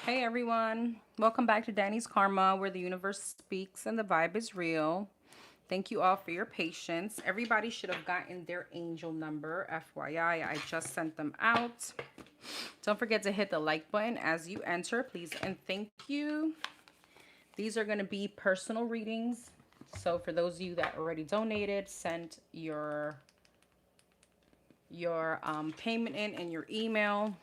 Hey everyone, welcome back to Danny's Karma, where the universe speaks and the vibe is real. Thank you all for your patience. Everybody should have gotten their angel number. FYI, I just sent them out. Don't forget to hit the like button as you enter, please, and thank you. These are going to be personal readings. So for those of you that already donated, send your payment in your email.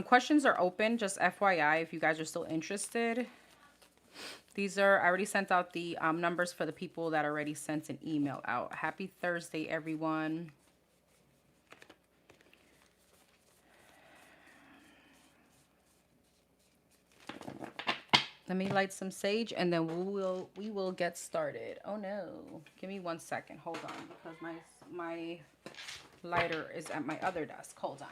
Questions are open, just FYI, if you guys are still interested. I already sent out the numbers for the people that already sent an email out. Happy Thursday, everyone. Let me light some sage and then we will get started. Oh no, give me 1 second. Hold on, because my lighter is at my other desk. Hold on.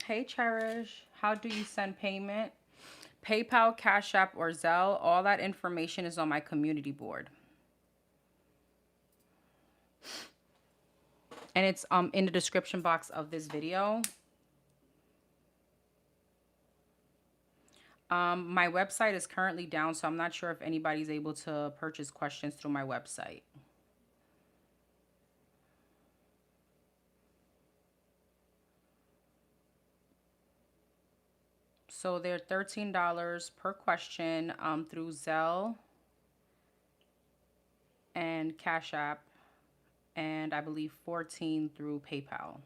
Hey Cherish, how do you send payment? PayPal, Cash App, or Zelle. All that information is on my community board. And it's in the description box of this video. My website is currently down, so I'm not sure if anybody's able to purchase questions through my website. So they're $13 per question through Zelle and Cash App, and I believe $14 through PayPal.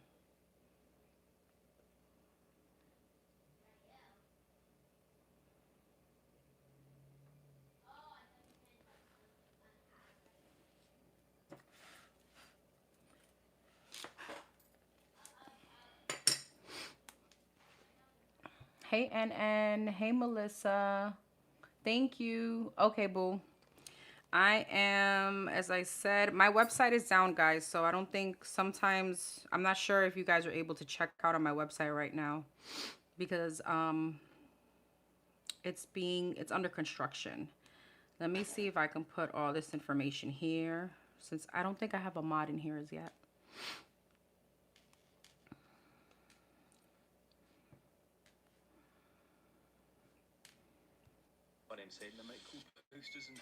Hey NN, hey Melissa. Thank you. Okay, boo. I am, as I said, my website is down, guys, so I don't think sometimes, I'm not sure if you guys are able to check out on my website right now because it's under construction. Let me see if I can put all this information here, since I don't think I have a mod in here as yet. My name's Hayden. I make cool posters and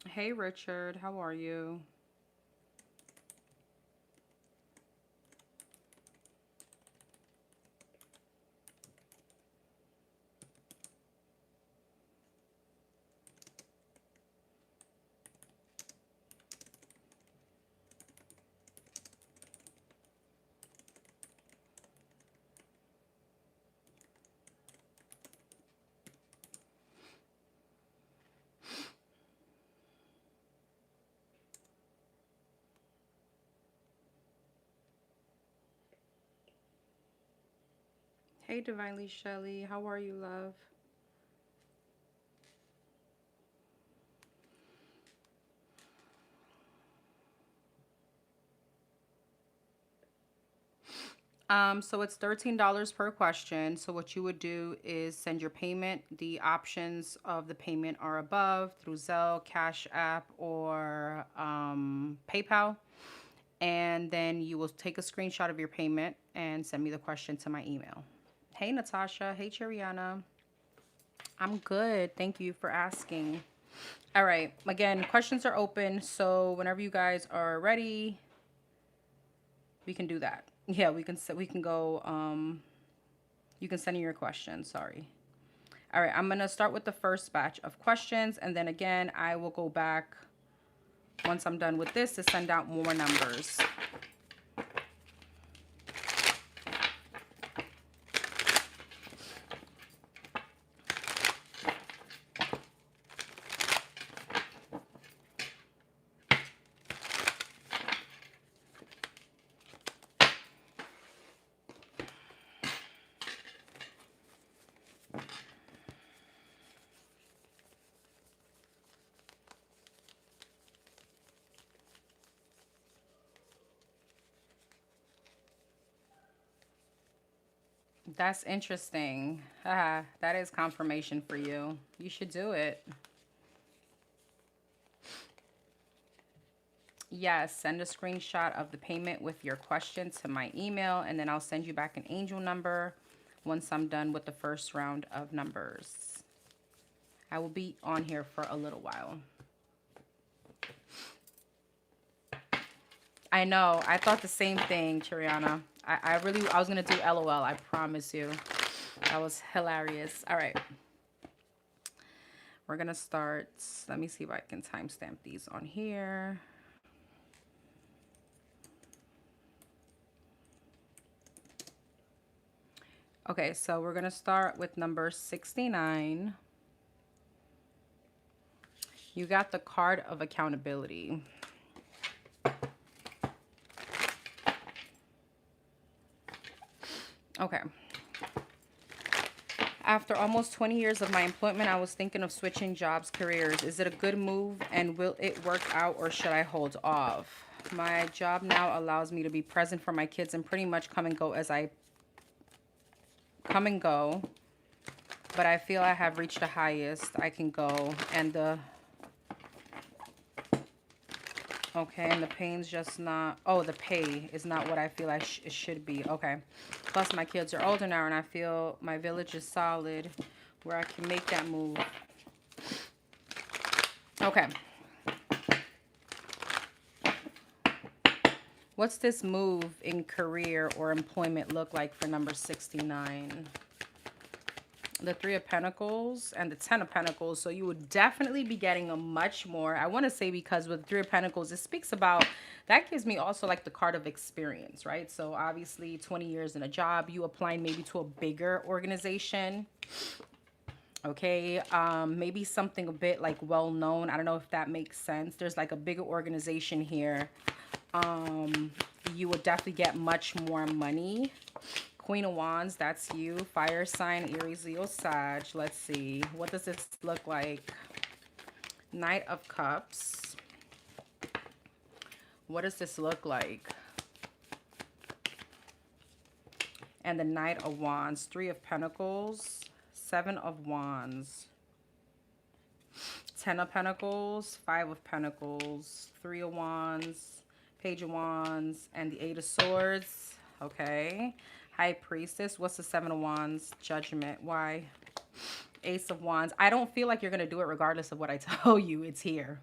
Hey Richard, how are you? Hey Divinely Shelly, how are you, love? So it's $13 per question. So what you would do is send your payment. The options of the payment are above through Zelle, Cash App, or PayPal. And then you will take a screenshot of your payment and send me the question to my email. Hey, Natasha. Hey, Chiriana. I'm good. Thank you for asking. All right. Again, questions are open. So whenever you guys are ready, we can do that. Yeah, we can go you can send in your questions. Sorry. All right, I'm going to start with the first batch of questions, and then again, I will go back once I'm done with this to send out more numbers. That's interesting. That is confirmation for you. You should do it. Yes, send a screenshot of the payment with your question to my email, and then I'll send you back an angel number once I'm done with the first round of numbers. I will be on here for a little while. I know. I thought the same thing, Chiriana. I was going to do LOL. I promise you. That was hilarious. All right. We're going to start. Let me see if I can timestamp these on here. Okay, so we're going to start with number 69. You got the card of accountability. Okay. After almost 20 years of my employment, I was thinking of switching jobs, careers. Is it a good move and will it work out or should I hold off? My job now allows me to be present for my kids and pretty much come and go as I come and go. But I feel I have reached the highest I can go and the okay, and the pain's just not, oh, the pay is not what I feel it should be. Okay. Plus, my kids are older now, and I feel my village is solid where I can make that move. Okay. What's this move in career or employment look like for number 69? The Three of Pentacles and the Ten of Pentacles. So you would definitely be getting a much more, I want to say, because with Three of Pentacles, it speaks about, that gives me also like the card of experience, right? So obviously 20 years in a job, you applying maybe to a bigger organization. Okay, maybe something a bit like well known. I don't know if that makes sense. There's like a bigger organization here. You would definitely get much more money. Queen of Wands, that's you. Fire sign, Aries, Leo, Sag. Let's see. What does this look like? Knight of Cups. What does this look like? And the Knight of Wands. Three of Pentacles. Seven of Wands. Ten of Pentacles. Five of Pentacles. Three of Wands. Page of Wands. And the Eight of Swords. Okay. High Priestess. What's the Seven of Wands? Judgment. Why? Ace of Wands. I don't feel like you're going to do it regardless of what I tell you. It's here.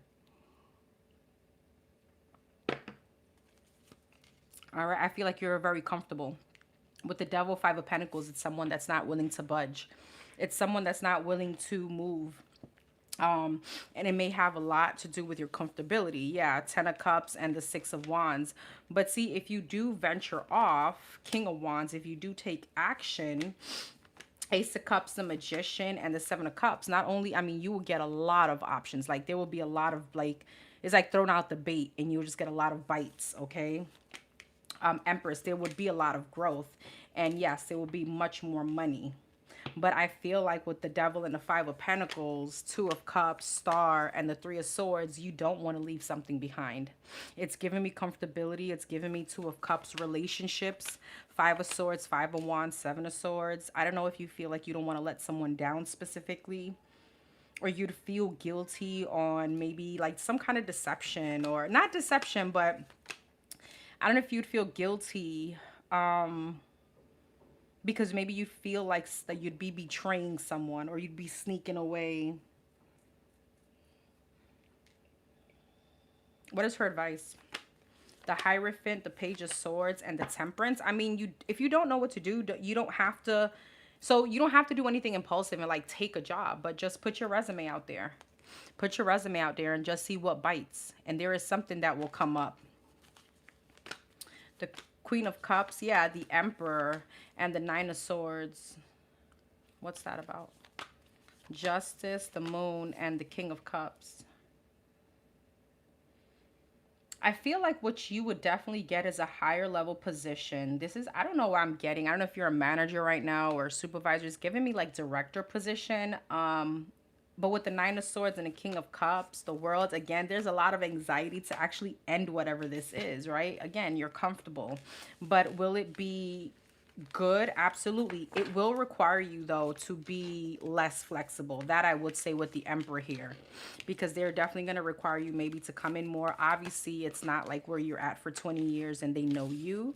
All right. I feel like you're very comfortable. With the Devil, Five of Pentacles, it's someone that's not willing to budge. It's someone that's not willing to move. And it may have a lot to do with your comfortability. Yeah, Ten of Cups and the Six of Wands. But see, if you do venture off, King of Wands, if you do take action, Ace of Cups, the Magician, and the Seven of Cups, not only, I mean, you will get a lot of options. Like, there will be a lot of, like, it's like throwing out the bait and you'll just get a lot of bites, okay? Empress, there would be a lot of growth. And yes, there will be much more money. But I feel like with the Devil and the Five of Pentacles, Two of Cups, Star, and the Three of Swords, you don't want to leave something behind. It's giving me comfortability. It's giving me Two of Cups relationships, Five of Swords, Five of Wands, Seven of Swords. I don't know if you feel like you don't want to let someone down specifically, or you'd feel guilty on maybe like some kind of deception, or not deception, but I don't know if you'd feel guilty because maybe you feel like that you'd be betraying someone, or you'd be sneaking away. What is her advice? The Hierophant, the Page of Swords, and the Temperance. I mean, you, if you don't know what to do, you don't have to. So you don't have to do anything impulsive and like take a job, but just put your resume out there. Put your resume out there and just see what bites. And there is something that will come up. The Queen of Cups, yeah, the Emperor, and the Nine of Swords. What's that about? Justice, the Moon, and the King of Cups. I feel like what you would definitely get is a higher level position. This is, I don't know what I'm getting. I don't know if you're a manager right now or a supervisor. It's giving me like director position. But with the Nine of Swords and the King of Cups, the World, again, there's a lot of anxiety to actually end whatever this is, right? Again, you're comfortable. But will it be good? Absolutely. It will require you, though, to be less flexible. That I would say with the Emperor here. Because they're definitely going to require you maybe to come in more. Obviously, it's not like where you're at for 20 years and they know you.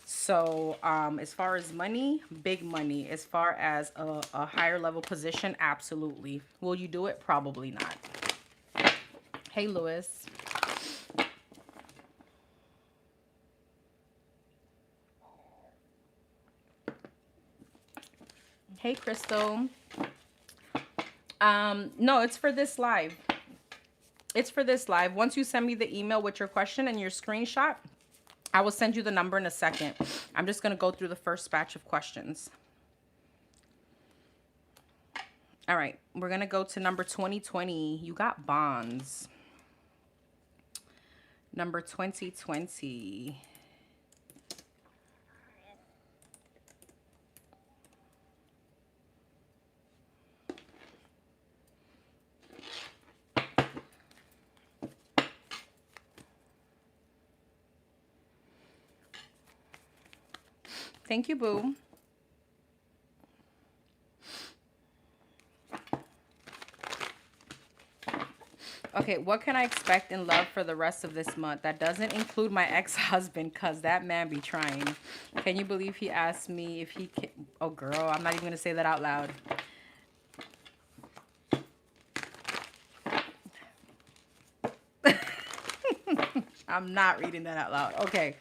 So as far as money, big money. As far as a higher level position, absolutely. Will you do it? Probably not. Hey, Lewis. Hey, Crystal. No, it's for this live. It's for this live. Once you send me the email with your question and your screenshot, I will send you the number in a second. I'm just going to go through the first batch of questions. All right. We're going to go to number 2020. You got bonds. Number 2020. Thank you, boo. Okay, what can I expect in love for the rest of this month? That doesn't include my ex-husband, because that man be trying. Can you believe he asked me if he can... Oh, girl, I'm not even going to say that out loud. I'm not reading that out loud. Okay.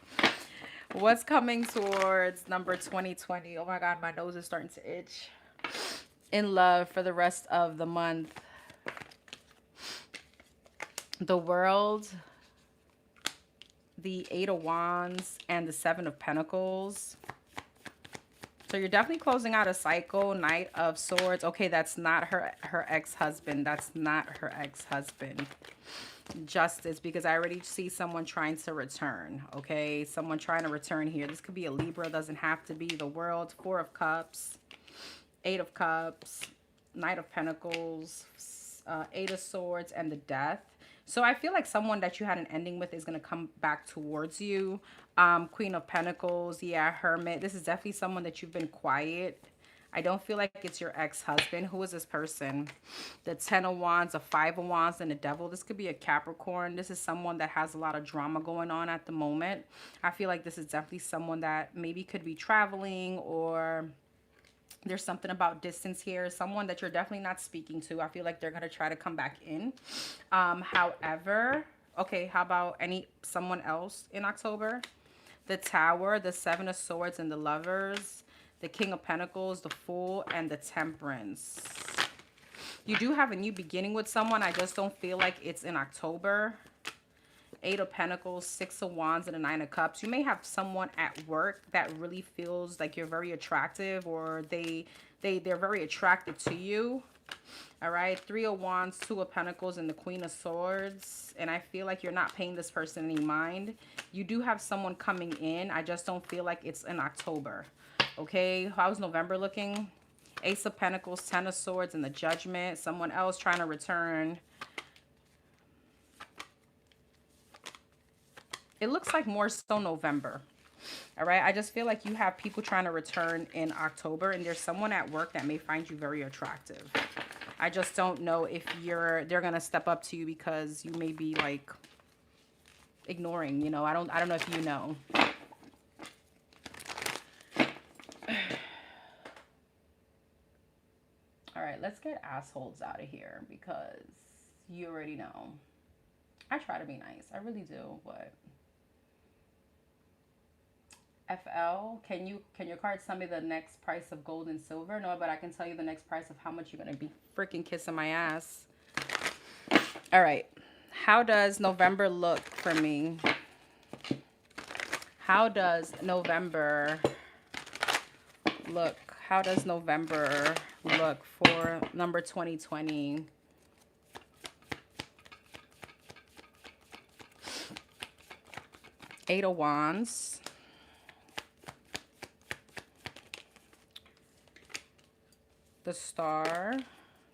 What's coming towards number 2020? Oh, my God, my nose is starting to itch. In love for the rest of the month. The World, the Eight of Wands, and the Seven of Pentacles. So you're definitely closing out a cycle. Knight of Swords. Okay, that's not her ex-husband. That's not her ex-husband. Justice, because I already see someone trying to return. Okay, someone trying to return here. This could be a Libra. Doesn't have to be. The World, Four of Cups, Eight of Cups, Knight of Pentacles, Eight of Swords, and the Death. So I feel like someone that you had an ending with is going to come back towards you. Queen of Pentacles. Yeah, Hermit. This is definitely someone that you've been quiet. I don't feel like it's your ex-husband. Who is this person? The Ten of Wands, a Five of Wands, and the Devil. This could be a Capricorn. This is someone that has a lot of drama going on at the moment. I feel like this is definitely someone that maybe could be traveling, or... There's something about distance here. Someone that you're definitely not speaking to. I feel like they're going to try to come back in. However, okay, how about someone else in October? The Tower, the Seven of Swords, and the Lovers. The King of Pentacles, the Fool, and the Temperance. You do have a new beginning with someone. I just don't feel like it's in October. Eight of Pentacles, Six of Wands, and a Nine of Cups. You may have someone at work that really feels like you're very attractive, or they're very attracted to you. All right, Three of Wands, Two of Pentacles, and the Queen of Swords. And I feel like you're not paying this person any mind. You do have someone coming in. I just don't feel like it's in October. Okay, how's November looking? Ace of Pentacles, Ten of Swords, and the Judgment. Someone else trying to return. It looks like more so November. All right. I just feel like you have people trying to return in October, and there's someone at work that may find you very attractive. I just don't know if they're going to step up to you because you may be like ignoring, you know. I don't know if you know. All right, let's get assholes out of here because you already know. I try to be nice. I really do, but FL, can your cards tell me the next price of gold and silver? No, but I can tell you the next price of how much you're going to be freaking kissing my ass. All right. How does November look for me? How does November look? How does November look for number 2020? Eight of Wands. The Star.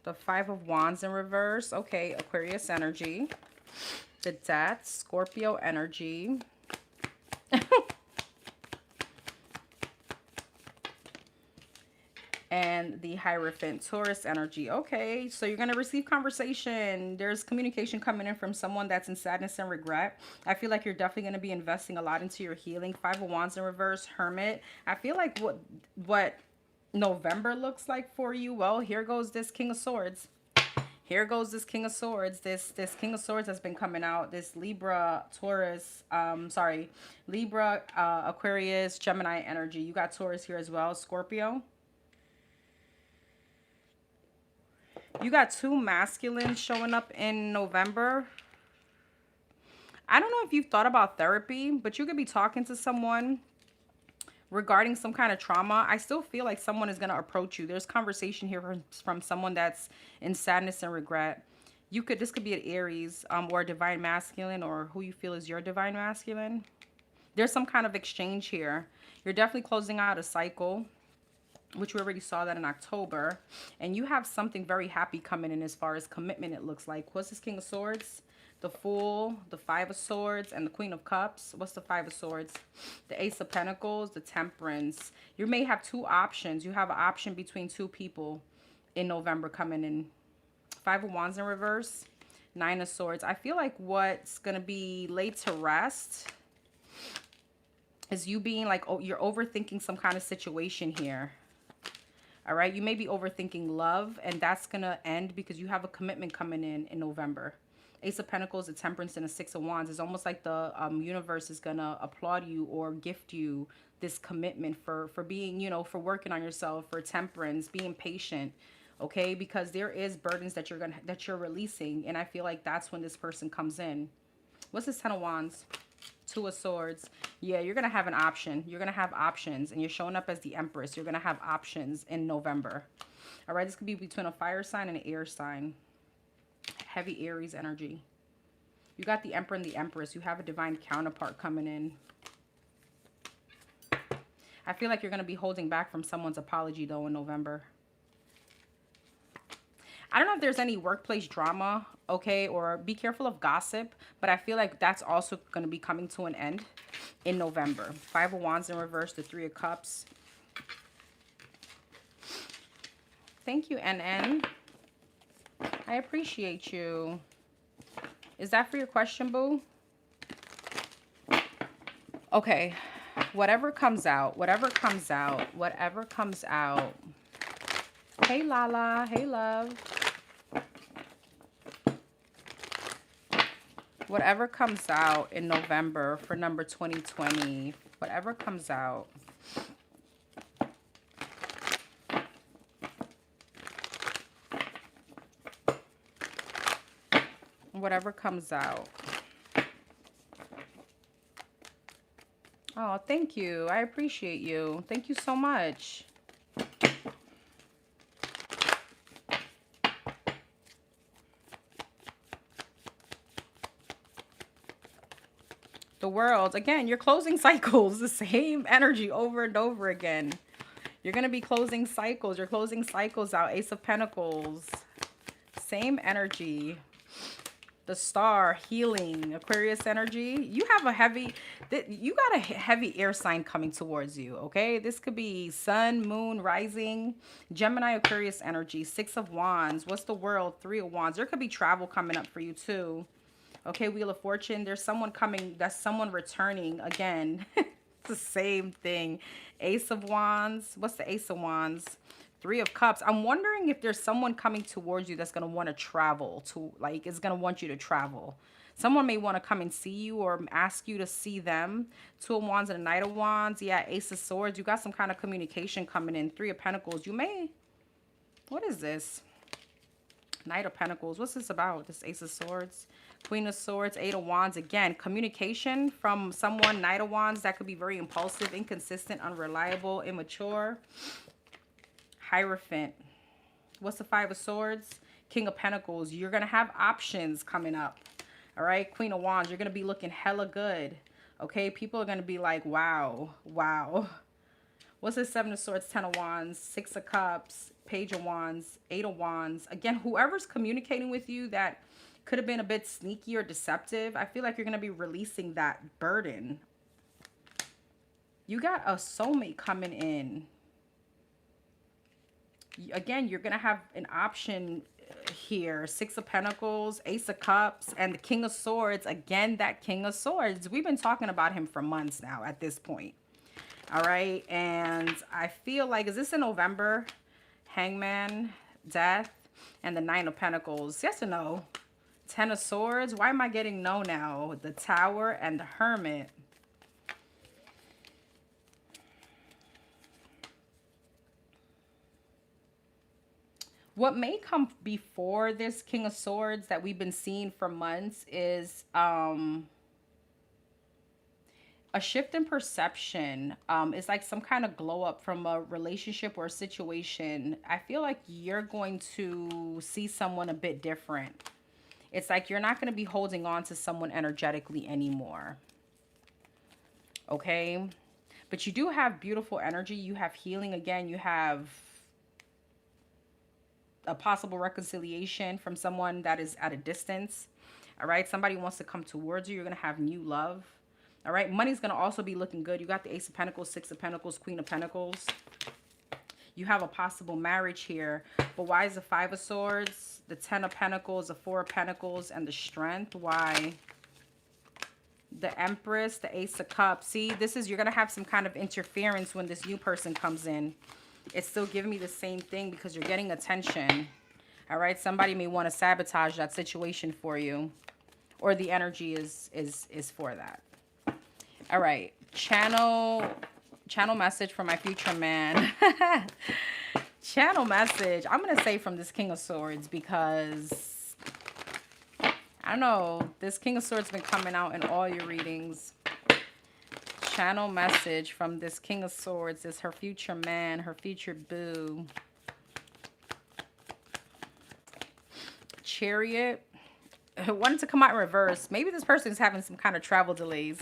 The Five of Wands in reverse. Okay, Aquarius energy. The Death. Scorpio energy. And the Hierophant, Taurus energy. Okay, so you're going to receive conversation. There's communication coming in from someone that's in sadness and regret. I feel like you're definitely going to be investing a lot into your healing. Five of Wands in reverse, Hermit. I feel like what November looks like for you, well, here goes this King of Swords. Here goes this King of Swords. This King of Swords has been coming out. This Libra, Taurus, Libra, Aquarius, Gemini energy. You got Taurus here as well, Scorpio. You got two masculines showing up in November. I don't know if you've thought about therapy, but you could be talking to someone regarding some kind of trauma. I still feel like someone is going to approach you. There's conversation here from someone that's in sadness and regret. This could be an Aries or a divine masculine, or who you feel is your divine masculine. There's some kind of exchange here. You're definitely closing out a cycle, which we already saw that in October. And you have something very happy coming in as far as commitment, it looks like. What's this King of Swords? The Fool, the Five of Swords, and the Queen of Cups. What's the Five of Swords? The Ace of Pentacles, the Temperance. You may have two options. You have an option between two people in November coming in. Five of Wands in reverse, Nine of Swords. I feel like what's going to be laid to rest is you being like, oh, you're overthinking some kind of situation here. All right, you may be overthinking love, and that's going to end because you have a commitment coming in November. Ace of Pentacles, the Temperance, and the Six of Wands. It's almost like the universe is going to applaud you or gift you this commitment for being, you know, for working on yourself, for temperance, being patient, okay? Because there is burdens that you're releasing, and I feel like that's when this person comes in. What's this Ten of Wands? Two of Swords. Yeah, you're going to have an option. You're going to have options, and you're showing up as the Empress. You're going to have options in November. All right, this could be between a fire sign and an air sign. Heavy Aries energy. You got the Emperor and the Empress. You have a divine counterpart coming in. I feel like you're going to be holding back from someone's apology, though, in November. I don't know if there's any workplace drama, okay, or be careful of gossip, but I feel like that's also going to be coming to an end in November. Five of Wands in reverse, the Three of Cups. Thank you, NN. I appreciate you. Is that for your question, boo? Okay. Whatever comes out, whatever comes out, whatever comes out. Hey, Lala. Hey, love. Whatever comes out in November for number 2020, whatever comes out. Whatever comes out. Oh, thank you. I appreciate you. Thank you so much. The World. Again, you're closing cycles. The same energy over and over again. You're going to be closing cycles. You're closing cycles out. Ace of Pentacles. Same energy. The Star, healing, Aquarius energy. You got a heavy air sign coming towards you, okay? This could be Sun, Moon, Rising, Gemini, Aquarius energy. Six of Wands. What's the World? Three of Wands. There could be travel coming up for you too. Okay, Wheel of Fortune. There's someone coming. That's someone returning again. It's the same thing. Ace of Wands. What's the Ace of Wands? Three of Cups. I'm wondering if there's someone coming towards you that's going to want to travel to, like, is going to want you to travel. Someone may want to come and see you or ask you to see them. Two of Wands and a Knight of Wands. Yeah, Ace of Swords. You got some kind of communication coming in. Three of Pentacles. You may, what is this? Knight of Pentacles. What's this about? This Ace of Swords. Queen of Swords. Eight of Wands. Again, communication from someone. Knight of Wands. That could be very impulsive, inconsistent, unreliable, immature. Hierophant. What's the Five of Swords? King of Pentacles. You're going to have options coming up. All right. Queen of Wands. You're going to be looking hella good. Okay. People are going to be like, wow. Wow. What's the Seven of Swords? Ten of Wands. Six of Cups. Page of Wands. Eight of Wands. Again, whoever's communicating with you that could have been a bit sneaky or deceptive, I feel like you're going to be releasing that burden. You got a soulmate coming in. Again, you're going to have an option here. Six of Pentacles, Ace of Cups, and the King of Swords. Again, that King of Swords. We've been talking about him for months now at this point. All right. And I feel like, is this in November? Hangman, Death, and the Nine of Pentacles. Yes or no? Ten of Swords. Why am I getting no now? The Tower and the Hermit. What may come before this King of Swords that we've been seeing for months is a shift in perception. It's like some kind of glow up from a relationship or a situation. I feel like you're going to see someone a bit different. It's like you're not going to be holding on to someone energetically anymore. Okay? But you do have beautiful energy. You have healing again. You have a possible reconciliation from someone that is at a distance. All right. Somebody wants to come towards you. You're going to have new love. All right. Money's going to also be looking good. You got the Ace of Pentacles, Six of Pentacles, Queen of Pentacles. You have a possible marriage here. But why is the Five of Swords, the Ten of Pentacles, the Four of Pentacles, and the Strength? Why? The Empress, the Ace of Cups. See, this is, you're going to have some kind of interference when this new person comes in. It's still giving me the same thing because you're getting attention. All right. Somebody may want to sabotage that situation for you, or the energy is for that. All right. Channel message for my future man. Channel message. I'm going to say from this King of Swords because I don't know. This King of Swords been coming out in all your readings. Channel message from this King of Swords is her future man, her future boo. Chariot. I wanted to come out in reverse. Maybe this person is having some kind of travel delays.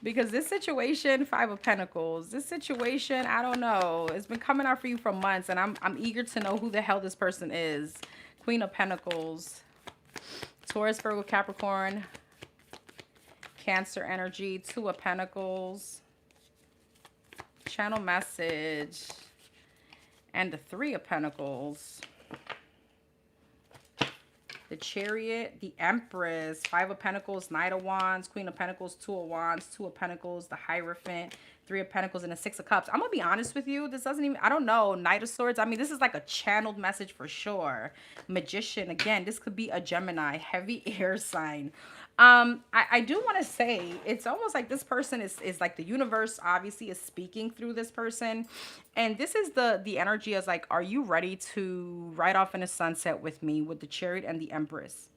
Because this situation, Five of Pentacles, this situation, I don't know. It's been coming out for you for months, and I'm eager to know who the hell this person is. Queen of Pentacles. Taurus, Virgo, Capricorn. Cancer energy, Two of Pentacles, channel message, and the Three of Pentacles, the Chariot, the Empress, Five of Pentacles, Knight of Wands, Queen of Pentacles, Two of Wands, Two of Pentacles, the Hierophant, Three of Pentacles, and the Six of Cups. I'm gonna be honest with you, this doesn't even, I don't know, Knight of Swords. I mean, this is like a channeled message for sure. Magician, again, this could be a Gemini, heavy air sign. I do want to say it's almost like this person is like the universe obviously is speaking through this person. And this is the energy as like, are you ready to ride off in a sunset with me with the Chariot and the Empress?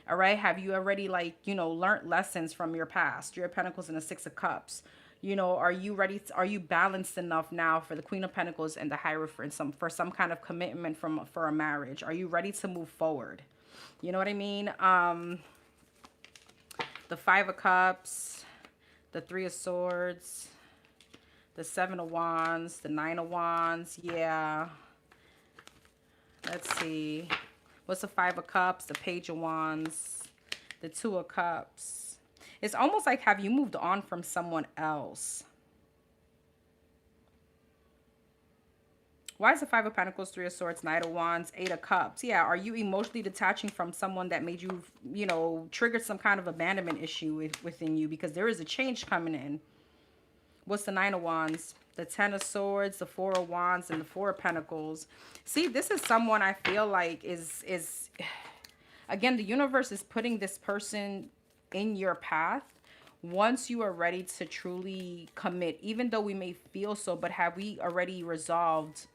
All right. Have you already like, you know, learned lessons from your past? Three of Pentacles and the Six of Cups. You know, are you ready? Are you balanced enough now for the Queen of Pentacles and the Hierophant for some kind of commitment for a marriage? Are you ready to move forward? You know what I mean? The Five of Cups, the Three of Swords, The 7 of Wands, the 9 of Wands. Yeah. Let's see. What's the 5 of Cups? The Page of Wands. The 2 of Cups. It's almost like, have you moved on from someone else? Why is the 5 of Pentacles, 3 of Swords, Knight of Wands, 8 of Cups? Yeah, are you emotionally detaching from someone that made you, you know, triggered some kind of abandonment issue within you? Because there is a change coming in. What's the 9 of Wands? The 10 of Swords, the 4 of Wands, and the 4 of Pentacles. See, this is someone I feel like is again, the universe is putting this person in your path once you are ready to truly commit, even though we may feel so, but have we already resolved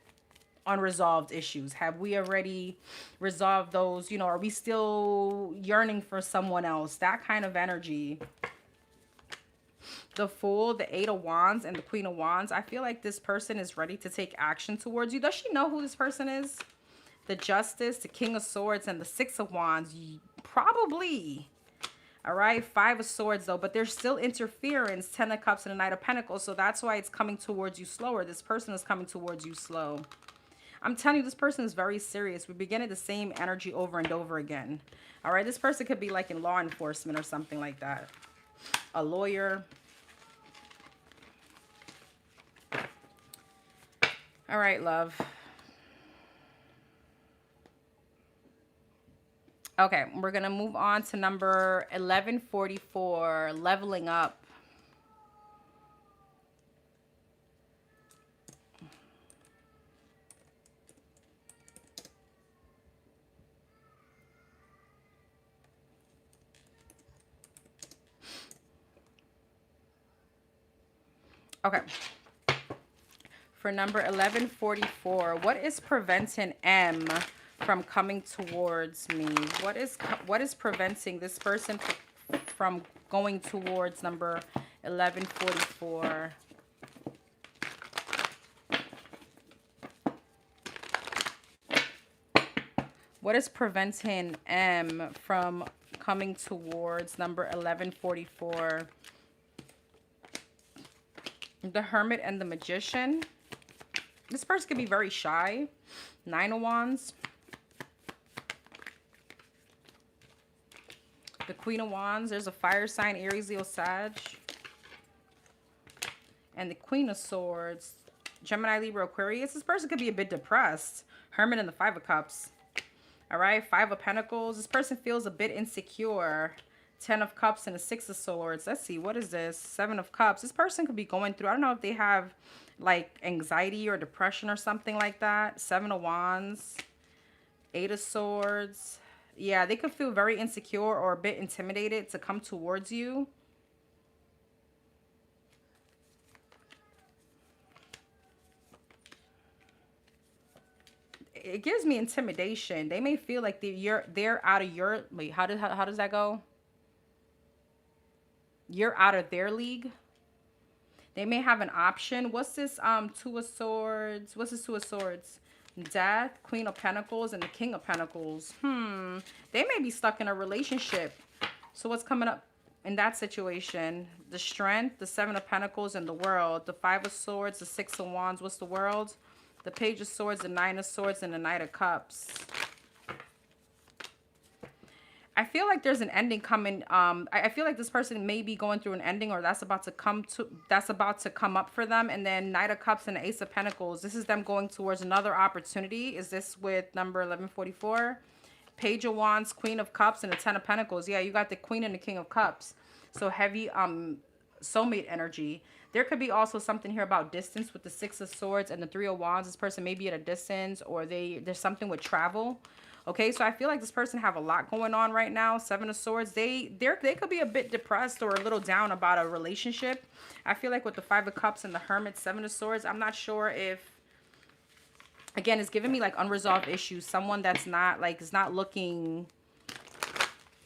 unresolved issues? Have we already resolved those? You know, are we still yearning for someone else? That kind of energy. The Fool, the 8 of Wands, and the Queen of Wands. I feel like this person is ready to take action towards you. Does she know who this person is? The Justice, the King of Swords, and the 6 of Wands. Probably. All right, 5 of Swords though, but there's still interference, 10 of Cups and the Knight of Pentacles. So that's why it's coming towards you slower. This person is coming towards you slow. I'm telling you, this person is very serious. We're beginning the same energy over and over again. All right, this person could be like in law enforcement or something like that. A lawyer. All right, love. Okay, we're going to move on to number 1144, leveling up. Okay. For number 1144, what is preventing M from coming towards me? What is preventing this person from going towards number 1144? What is preventing M from coming towards number 1144? The Hermit and the Magician. This person could be very shy. 9 of Wands. The Queen of Wands. There's a fire sign, Aries, Leo, Sag. And the Queen of Swords. Gemini, Libra, Aquarius. This person could be a bit depressed. Hermit and the 5 of Cups. All right, 5 of Pentacles. This person feels a bit insecure. 10 of Cups and the 6 of Swords. Let's see, what is this? 7 of Cups. This person could be going through, I don't know if they have like anxiety or depression or something like that. 7 of Wands. 8 of Swords. Yeah, they could feel very insecure or a bit intimidated to come towards you. It gives me intimidation. They may feel like they're out of your, wait, how does that go? You're out of their league. They may have an option. What's this 2 of Swords? What's this 2 of Swords? Death, Queen of Pentacles, and the King of Pentacles. They may be stuck in a relationship. So what's coming up in that situation? The Strength, the 7 of Pentacles, and the World. The 5 of Swords, the 6 of Wands. What's the World? The Page of Swords, the 9 of Swords, and the Knight of Cups. I feel like there's an ending coming. I feel like this person may be going through an ending, or that's about to come up for them. And then Knight of Cups and the Ace of Pentacles. This is them going towards another opportunity. Is this with number 1144? Page of Wands, Queen of Cups, and the 10 of Pentacles. Yeah, you got the Queen and the King of Cups. So heavy soulmate energy. There could be also something here about distance with the 6 of Swords and the 3 of Wands. This person may be at a distance, or there's something with travel. Okay, so I feel like this person have a lot going on right now. 7 of Swords. They could be a bit depressed or a little down about a relationship. I feel like with the 5 of Cups and the Hermit, 7 of Swords, I'm not sure if, again, it's giving me like unresolved issues. Someone that's not like, is not looking,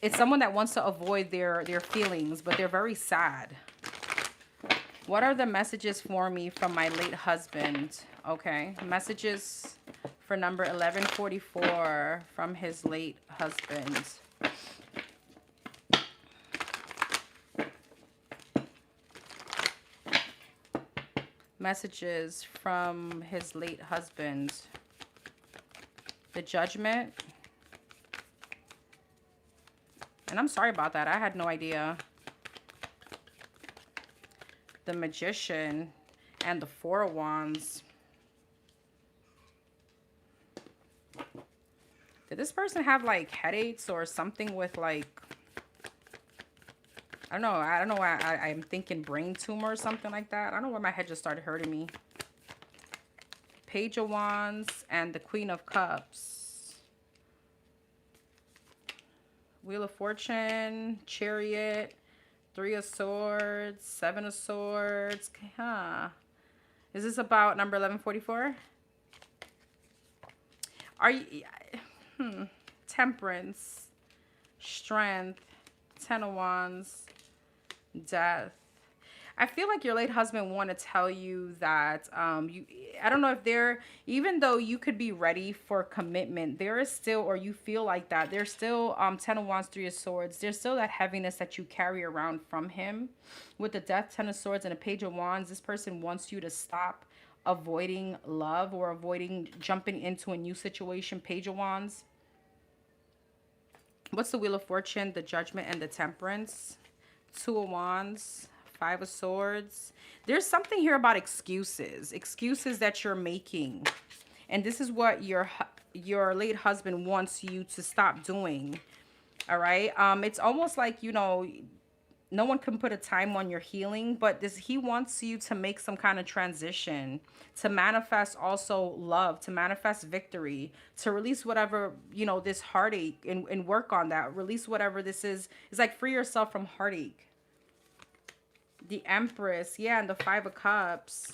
it's someone that wants to avoid their feelings, but they're very sad. What are the messages for me from my late husband? Okay, messages for number 1144 from his late husband. Messages from his late husband. The Judgment. And I'm sorry about that. I had no idea. The Magician and the Four of Wands. Did this person have like headaches or something with like, I don't know why I'm thinking brain tumor or something like that. I don't know why my head just started hurting me. Page of Wands and the Queen of Cups. Wheel of Fortune, Chariot, Three of Swords, Seven of Swords. Huh. Is this about number 1144? Are you... Temperance, Strength, Ten of Wands, Death. I feel like your late husband want to tell you that I don't know if they're, even though you could be ready for commitment, there is still, or you feel like that, there's still Ten of Wands, Three of Swords. There's still that heaviness that you carry around from him. With the Death, Ten of Swords, and a Page of Wands, this person wants you to stop avoiding love or avoiding jumping into a new situation. Page of Wands. What's the Wheel of Fortune, the Judgment, and the Temperance? Two of Wands, Five of Swords. There's something here about excuses that you're making. And this is what your late husband wants you to stop doing. All right. It's almost like, you know, no one can put a time on your healing, but he wants you to make some kind of transition, to manifest also love, to manifest victory, to release whatever, you know, this heartache and work on that. Release whatever this is. It's like free yourself from heartache. The Empress, yeah, and the Five of Cups.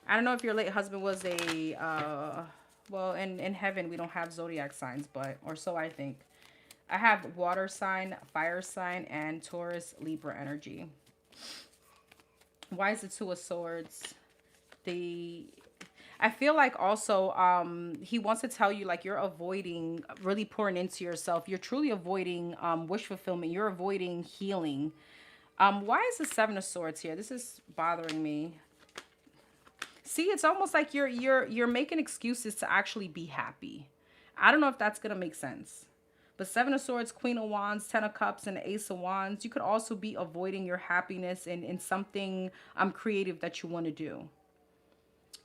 I don't know if your late husband was a, well, in heaven we don't have zodiac signs, but, or so I think. I have water sign, fire sign, and Taurus, Libra energy. Why is the Two of Swords? I feel like also he wants to tell you like you're avoiding really pouring into yourself. You're truly avoiding wish fulfillment. You're avoiding healing. Why is the Seven of Swords here? This is bothering me. See, it's almost like you're making excuses to actually be happy. I don't know if that's gonna make sense. But Seven of Swords, Queen of Wands, Ten of Cups, and the Ace of Wands. You could also be avoiding your happiness in something creative that you want to do.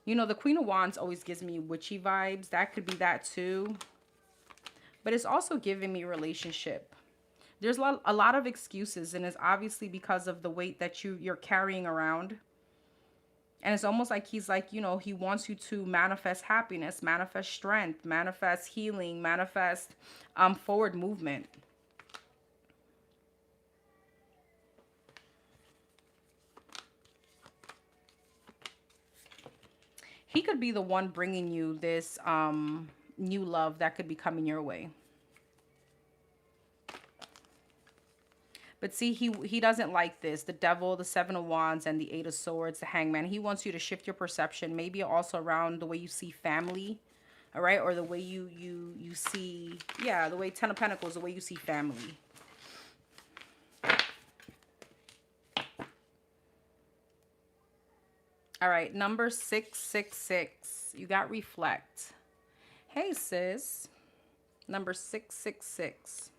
You know, the Queen of Wands always gives me witchy vibes. That could be that too. But it's also giving me relationship. There's a lot of excuses, and it's obviously because of the weight that you're carrying around. And it's almost like he's like, you know, he wants you to manifest happiness, manifest strength, manifest healing, manifest forward movement. He could be the one bringing you this new love that could be coming your way. But see, he doesn't like this. The Devil, the Seven of Wands, and the Eight of Swords, the Hangman. He wants you to shift your perception, maybe also around the way you see family, all right? Or the way you see, yeah, the way Ten of Pentacles, the way you see family. All right, number 666. You got Reflect. Hey, sis. Number 666.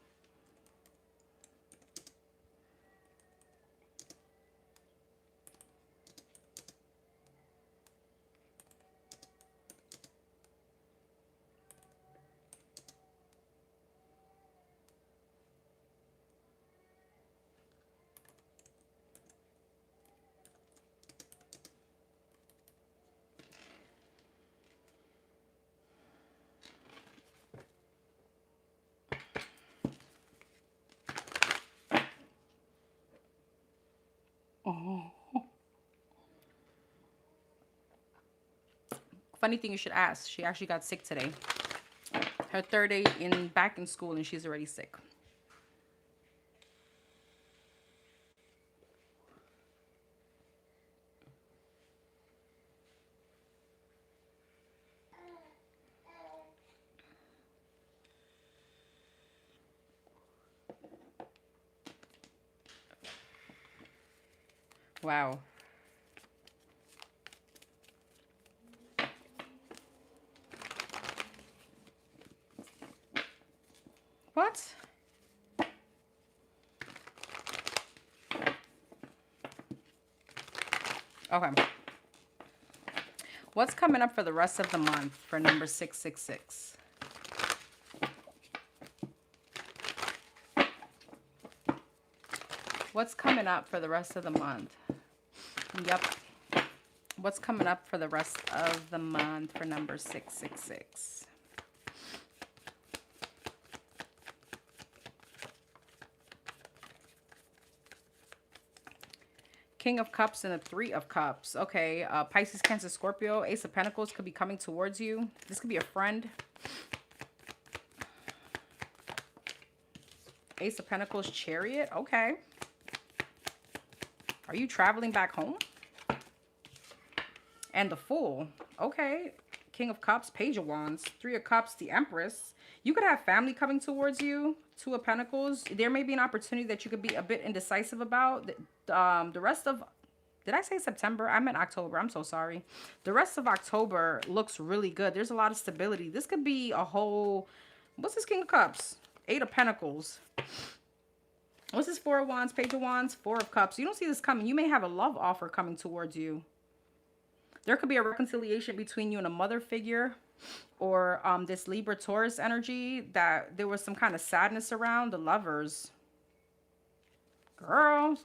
Oh. Funny thing, you should ask. She actually got sick today. Her third day back in school, and she's already sick. Wow. What? Okay. What's coming up for the rest of the month for number 666? What's coming up for the rest of the month? Yep. What's coming up for the rest of the month for number 666? King of Cups and the Three of Cups. Okay, Pisces, Cancer, Scorpio. Ace of Pentacles could be coming towards you. This could be a friend. Ace of Pentacles, Chariot. Okay. Are you traveling back home? And the Fool. Okay. King of Cups, Page of Wands. Three of Cups, the Empress. You could have family coming towards you. Two of Pentacles. There may be an opportunity that you could be a bit indecisive about. The rest of... Did I say September? I meant October. I'm so sorry. The rest of October looks really good. There's a lot of stability. This could be a whole... What's this King of Cups? Eight of Pentacles. What's this Four of Wands? Page of Wands? Four of Cups. You don't see this coming. You may have a love offer coming towards you. There could be a reconciliation between you and a mother figure, or this Libra Taurus energy that there was some kind of sadness around. The Lovers. Girl.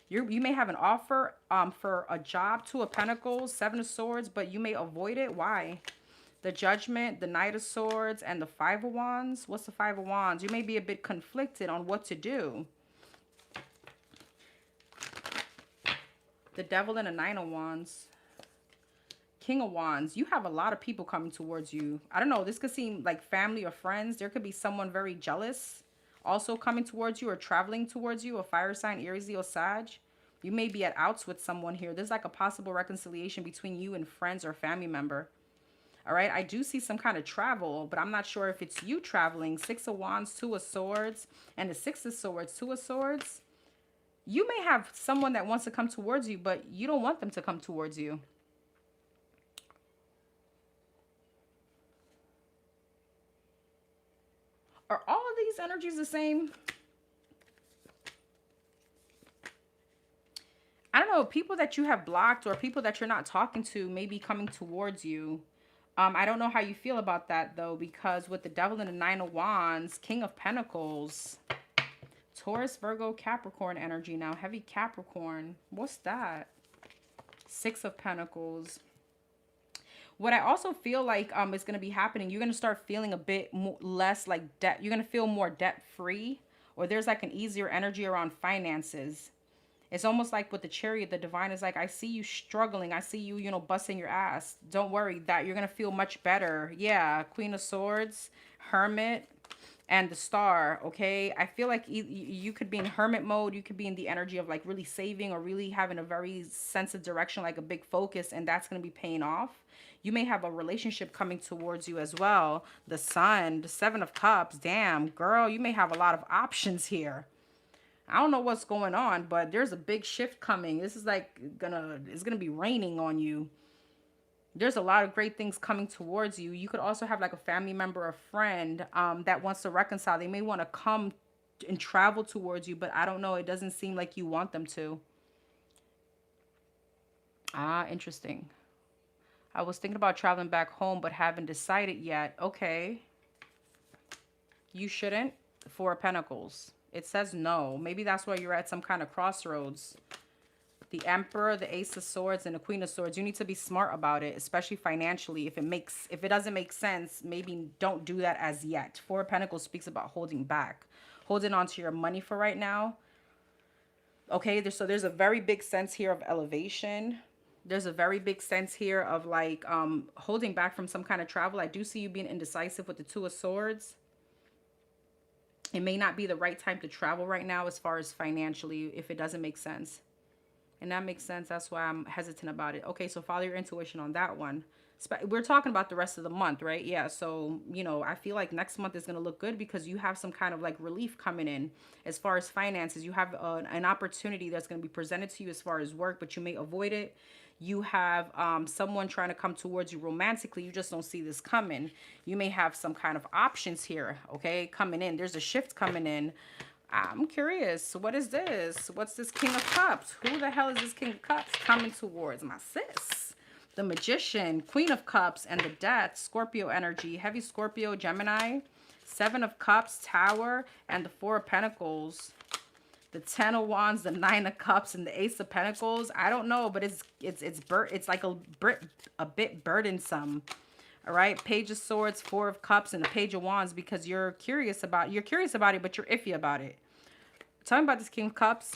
You may have an offer for a job. Two of Pentacles, Seven of Swords, but you may avoid it. Why? The Judgment, the Knight of Swords, and the Five of Wands. What's the Five of Wands? You may be a bit conflicted on what to do. The Devil and the Nine of Wands. King of Wands. You have a lot of people coming towards you. I don't know. This could seem like family or friends. There could be someone very jealous also coming towards you or traveling towards you. A fire sign, Aries, Leo, Sag. You may be at outs with someone here. There's like a possible reconciliation between you and friends or family member. All right. I do see some kind of travel, but I'm not sure if it's you traveling. Six of Wands, Two of Swords, and the Six of Swords, Two of Swords. You may have someone that wants to come towards you, but you don't want them to come towards you. Are all of these energies the same? I don't know. People that you have blocked or people that you're not talking to may be coming towards you. I don't know how you feel about that, though, because with the Devil and the Nine of Wands, King of Pentacles, Taurus, Virgo, Capricorn energy now. Heavy Capricorn. What's that? Six of Pentacles. What I also feel like is going to be happening, you're going to start feeling a bit less like debt. You're going to feel more debt free, or there's like an easier energy around finances. It's almost like with the Chariot, the Divine is like, I see you struggling. I see you, you know, busting your ass. Don't worry, that you're going to feel much better. Yeah, Queen of Swords, Hermit, and the Star, okay? I feel like you could be in hermit mode. You could be in the energy of like really saving or really having a very sense of direction, like a big focus, and that's going to be paying off. You may have a relationship coming towards you as well. The Sun, the Seven of Cups. Damn, girl, you may have a lot of options here. I don't know what's going on, but there's a big shift coming. This is like it's gonna be raining on you. There's a lot of great things coming towards you. You could also have like a family member or friend that wants to reconcile. They may want to come and travel towards you, but I don't know. It doesn't seem like you want them to. Ah, interesting. I was thinking about traveling back home, but haven't decided yet. Okay. You shouldn't. Four of Pentacles. It says no. Maybe that's why you're at some kind of crossroads. The Emperor, the Ace of Swords, and the Queen of Swords. You need to be smart about it, especially financially. If it doesn't make sense, maybe don't do that as yet. Four of Pentacles speaks about holding back. Holding on to your money for right now. Okay, so there's a very big sense here of elevation. There's a very big sense here of like holding back from some kind of travel. I do see you being indecisive with the Two of Swords. It may not be the right time to travel right now as far as financially, if it doesn't make sense. And that makes sense. That's why I'm hesitant about it. Okay, so follow your intuition on that one. We're talking about the rest of the month, right? Yeah, so, you know, I feel like next month is going to look good because you have some kind of like relief coming in as far as finances. You have an opportunity that's going to be presented to you as far as work, but you may avoid it. You have someone trying to come towards you romantically. You just don't see this coming. You may have some kind of options here, okay, coming in. There's a shift coming in. I'm curious. What is this? What's this King of Cups? Who the hell is this King of Cups coming towards? My sis. The Magician, Queen of Cups, and the Death. Scorpio energy. Heavy Scorpio, Gemini. Seven of Cups, Tower, and the Four of Pentacles. The Ten of Wands, the Nine of Cups, and the Ace of Pentacles. I don't know, but it's like a bit burdensome. All right, Page of Swords, Four of Cups, and the Page of Wands, because you're curious about it, but you're iffy about it. Tell me about this King of Cups.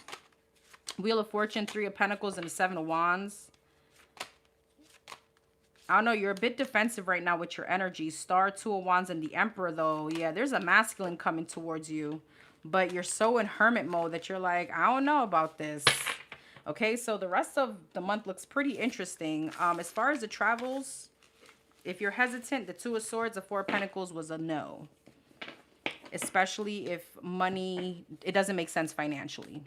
Wheel of Fortune, Three of Pentacles, and the Seven of Wands. I don't know, you're a bit defensive right now with your energy. Star, Two of Wands, and the Emperor, though. Yeah, there's a masculine coming towards you. But you're so in hermit mode that you're like, I don't know about this. Okay, so the rest of the month looks pretty interesting. As far as the travels, if you're hesitant, the Two of Swords, the Four of Pentacles was a no. Especially if money, it doesn't make sense financially.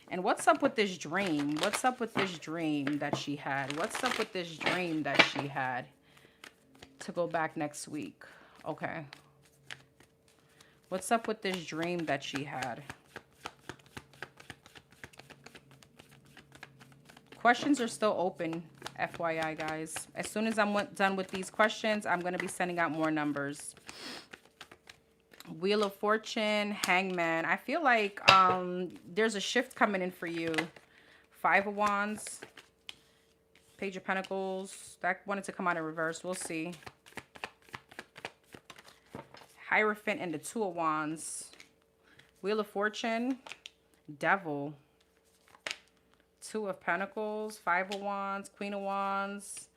And what's up with this dream? What's up with this dream that she had? What's up with this dream that she had? To go back next week. Okay. What's up with this dream that she had? Questions are still open, FYI, guys. As soon as I'm done with these questions, I'm going to be sending out more numbers. Wheel of Fortune, Hangman. I feel like there's a shift coming in for you. Five of Wands, Page of Pentacles. That wanted to come out in reverse. We'll see. Hierophant and the Two of Wands. Wheel of Fortune, Devil. Two of Pentacles, Five of Wands, Queen of Wands,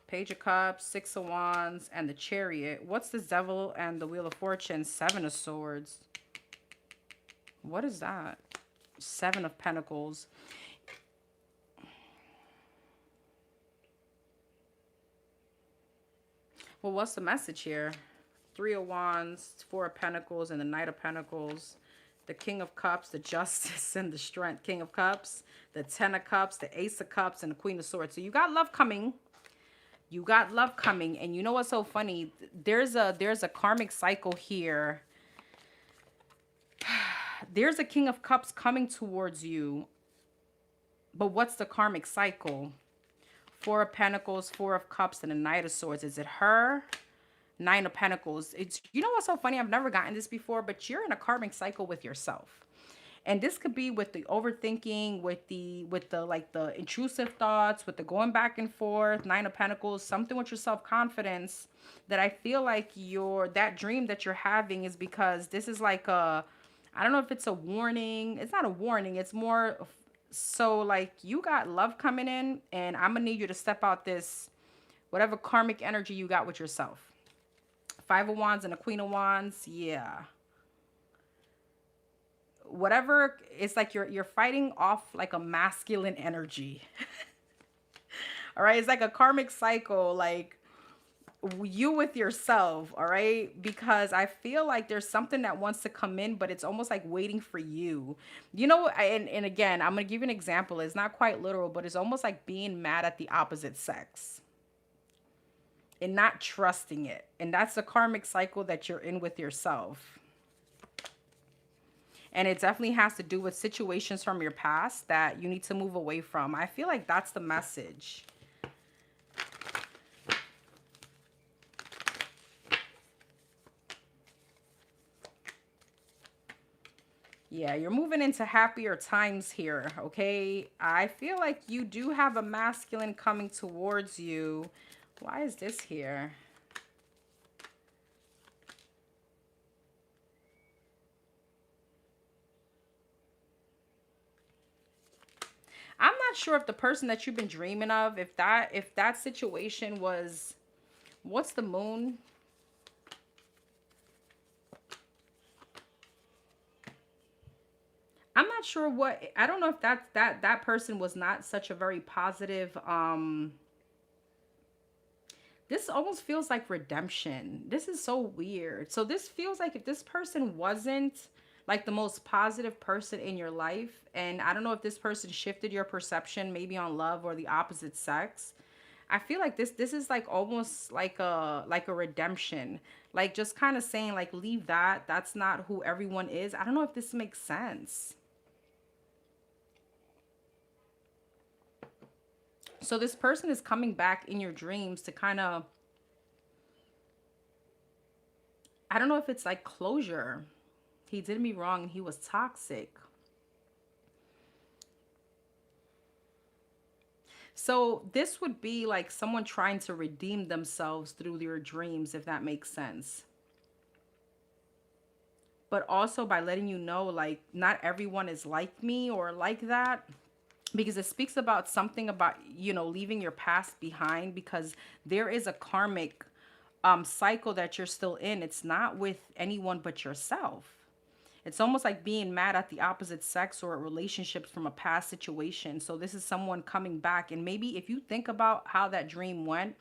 Page of Cups, Six of Wands, and the Chariot. What's the Devil and the Wheel of Fortune? Seven of Swords. What is that? Seven of Pentacles. Well, what's the message here? Three of Wands, Four of Pentacles, and the Knight of Pentacles. The King of Cups, the Justice, and the Strength. King of Cups, the Ten of Cups, the Ace of Cups, and the Queen of Swords. So you got love coming. You got love coming. And you know what's so funny? There's a karmic cycle here. There's a King of Cups coming towards you. But what's the karmic cycle? Four of Pentacles, Four of Cups, and the Knight of Swords. Is it her? Nine of Pentacles. It's, you know what's so funny? I've never gotten this before, but you're in a karmic cycle with yourself. And this could be with the overthinking, with the like the intrusive thoughts, with the going back and forth. Nine of Pentacles, something with your self-confidence that I feel like that dream that you're having is because this is like a, I don't know if it's a warning. It's not a warning. It's more so like you got love coming in, and I'm gonna need you to step out this whatever karmic energy you got with yourself. Five of Wands and a Queen of Wands. Yeah. Whatever, it's like you're fighting off like a masculine energy. All right. It's like a karmic cycle, like you with yourself. All right. Because I feel like there's something that wants to come in, but it's almost like waiting for you. You know, and again, I'm going to give you an example. It's not quite literal, but it's almost like being mad at the opposite sex and not trusting it. And that's the karmic cycle that you're in with yourself. And it definitely has to do with situations from your past that you need to move away from. I feel like that's the message. Yeah, you're moving into happier times here, okay? I feel like you do have a masculine coming towards you. Why is this here? I'm not sure if the person that you've been dreaming of, if that situation was, what's the moon? I'm not sure what, I don't know if that person was not such a very positive, This almost feels like redemption. This is so weird. So this feels like if this person wasn't like the most positive person in your life, and I don't know if this person shifted your perception maybe on love or the opposite sex. I feel like this is like almost like a redemption. Like just kind of saying like leave that. That's not who everyone is. I don't know if this makes sense. So this person is coming back in your dreams to kind of, I don't know if it's like closure. He did me wrong and he was toxic. So this would be like someone trying to redeem themselves through your dreams, if that makes sense. But also by letting you know, like, not everyone is like me or like that. Because it speaks about something about, you know, leaving your past behind, because there is a karmic cycle that you're still in. It's not with anyone but yourself. It's almost like being mad at the opposite sex or relationships from a past situation. So this is someone coming back. And maybe if you think about how that dream went,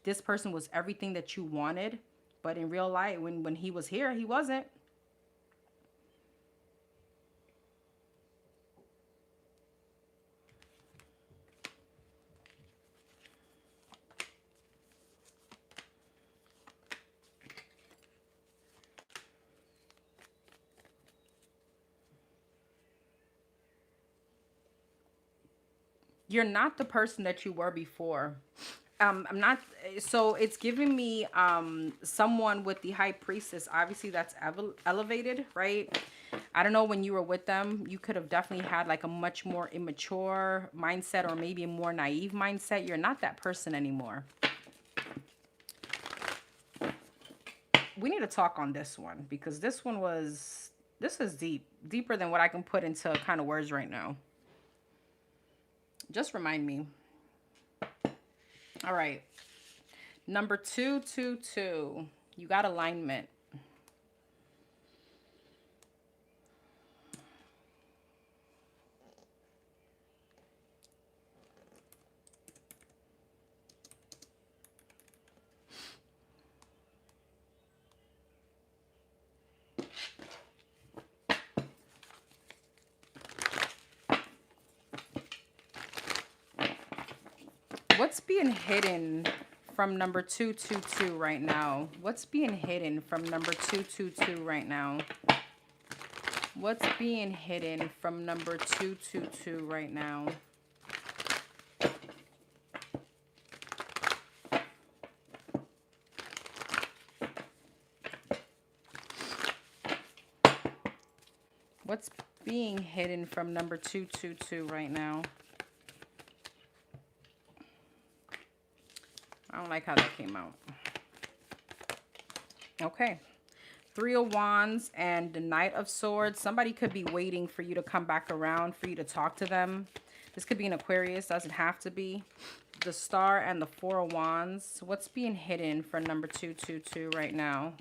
this person was everything that you wanted. But in real life, when he was here, he wasn't. You're not the person that you were before. I'm not. So it's giving me someone with the high priestess. Obviously that's elevated, right? I don't know, when you were with them, you could have definitely had like a much more immature mindset or maybe a more naive mindset. You're not that person anymore. We need to talk on this one, because this is deep, deeper than what I can put into kind of words right now. Just remind me. All right. Number 222. You got alignment. What's being hidden from number 222 right now? What's being hidden from number 222 right now? What's being hidden from number 222 right now? What's being hidden from number 222 right now? I don't like how that came out. Okay. Three of Wands and the Knight of Swords. Somebody could be waiting for you to come back around, for you to talk to them. This could be an Aquarius, doesn't have to be. The Star and the Four of Wands. What's being hidden for number 222 right now?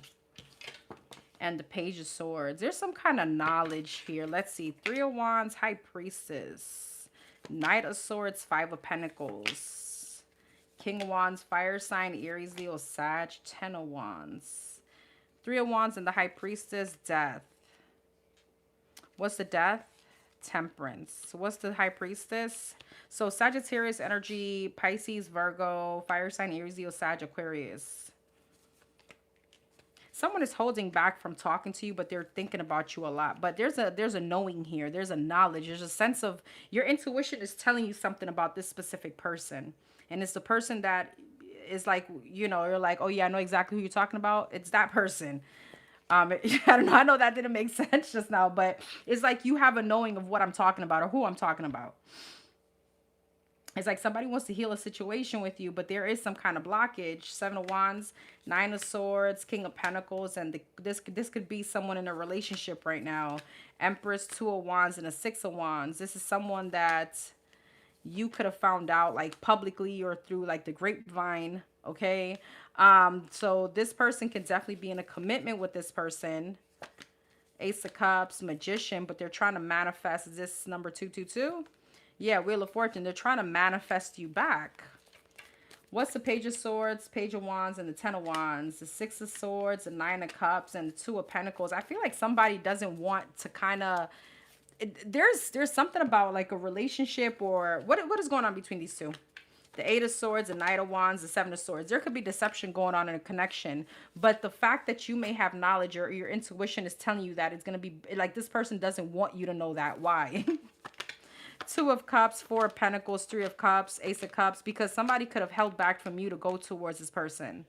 And the Page of Swords. There's some kind of knowledge here. Let's see. Three of Wands, High Priestess. Knight of Swords, Five of Pentacles. King of Wands, Fire sign, Aries, Leo, Sag. Ten of Wands. Three of Wands and the High Priestess, Death. What's the Death? Temperance. So what's the High Priestess? So Sagittarius energy, Pisces, Virgo, Fire sign, Aries, Leo, Sag, Aquarius. Someone is holding back from talking to you, but they're thinking about you a lot. But there's a knowing here. There's a knowledge. There's a sense of your intuition is telling you something about this specific person. And it's the person that is like, you know, you're like, oh yeah, I know exactly who you're talking about. It's that person. I don't know. I know that didn't make sense just now, but it's like you have a knowing of what I'm talking about or who I'm talking about. It's like somebody wants to heal a situation with you, but there is some kind of blockage. Seven of Wands, Nine of Swords, King of Pentacles, and this could be someone in a relationship right now. Empress, Two of Wands, and a Six of Wands. This is someone that you could have found out like publicly or through like the grapevine, okay? So this person can definitely be in a commitment with this person. Ace of Cups, Magician, but they're trying to manifest this number 222. Yeah, Wheel of Fortune. They're trying to manifest you back. What's the Page of Swords, Page of Wands, and the Ten of Wands? The Six of Swords, the Nine of Cups, and the Two of Pentacles. I feel like somebody doesn't want to kind of... There's something about like a relationship, or what is going on between these two? The Eight of Swords, the Knight of Wands, the Seven of Swords. There could be deception going on in a connection. But the fact that you may have knowledge, or your intuition is telling you that it's going to be like this person doesn't want you to know that. Why? Two of Cups, Four of Pentacles, Three of Cups, Ace of Cups, because somebody could have held back from you to go towards this person.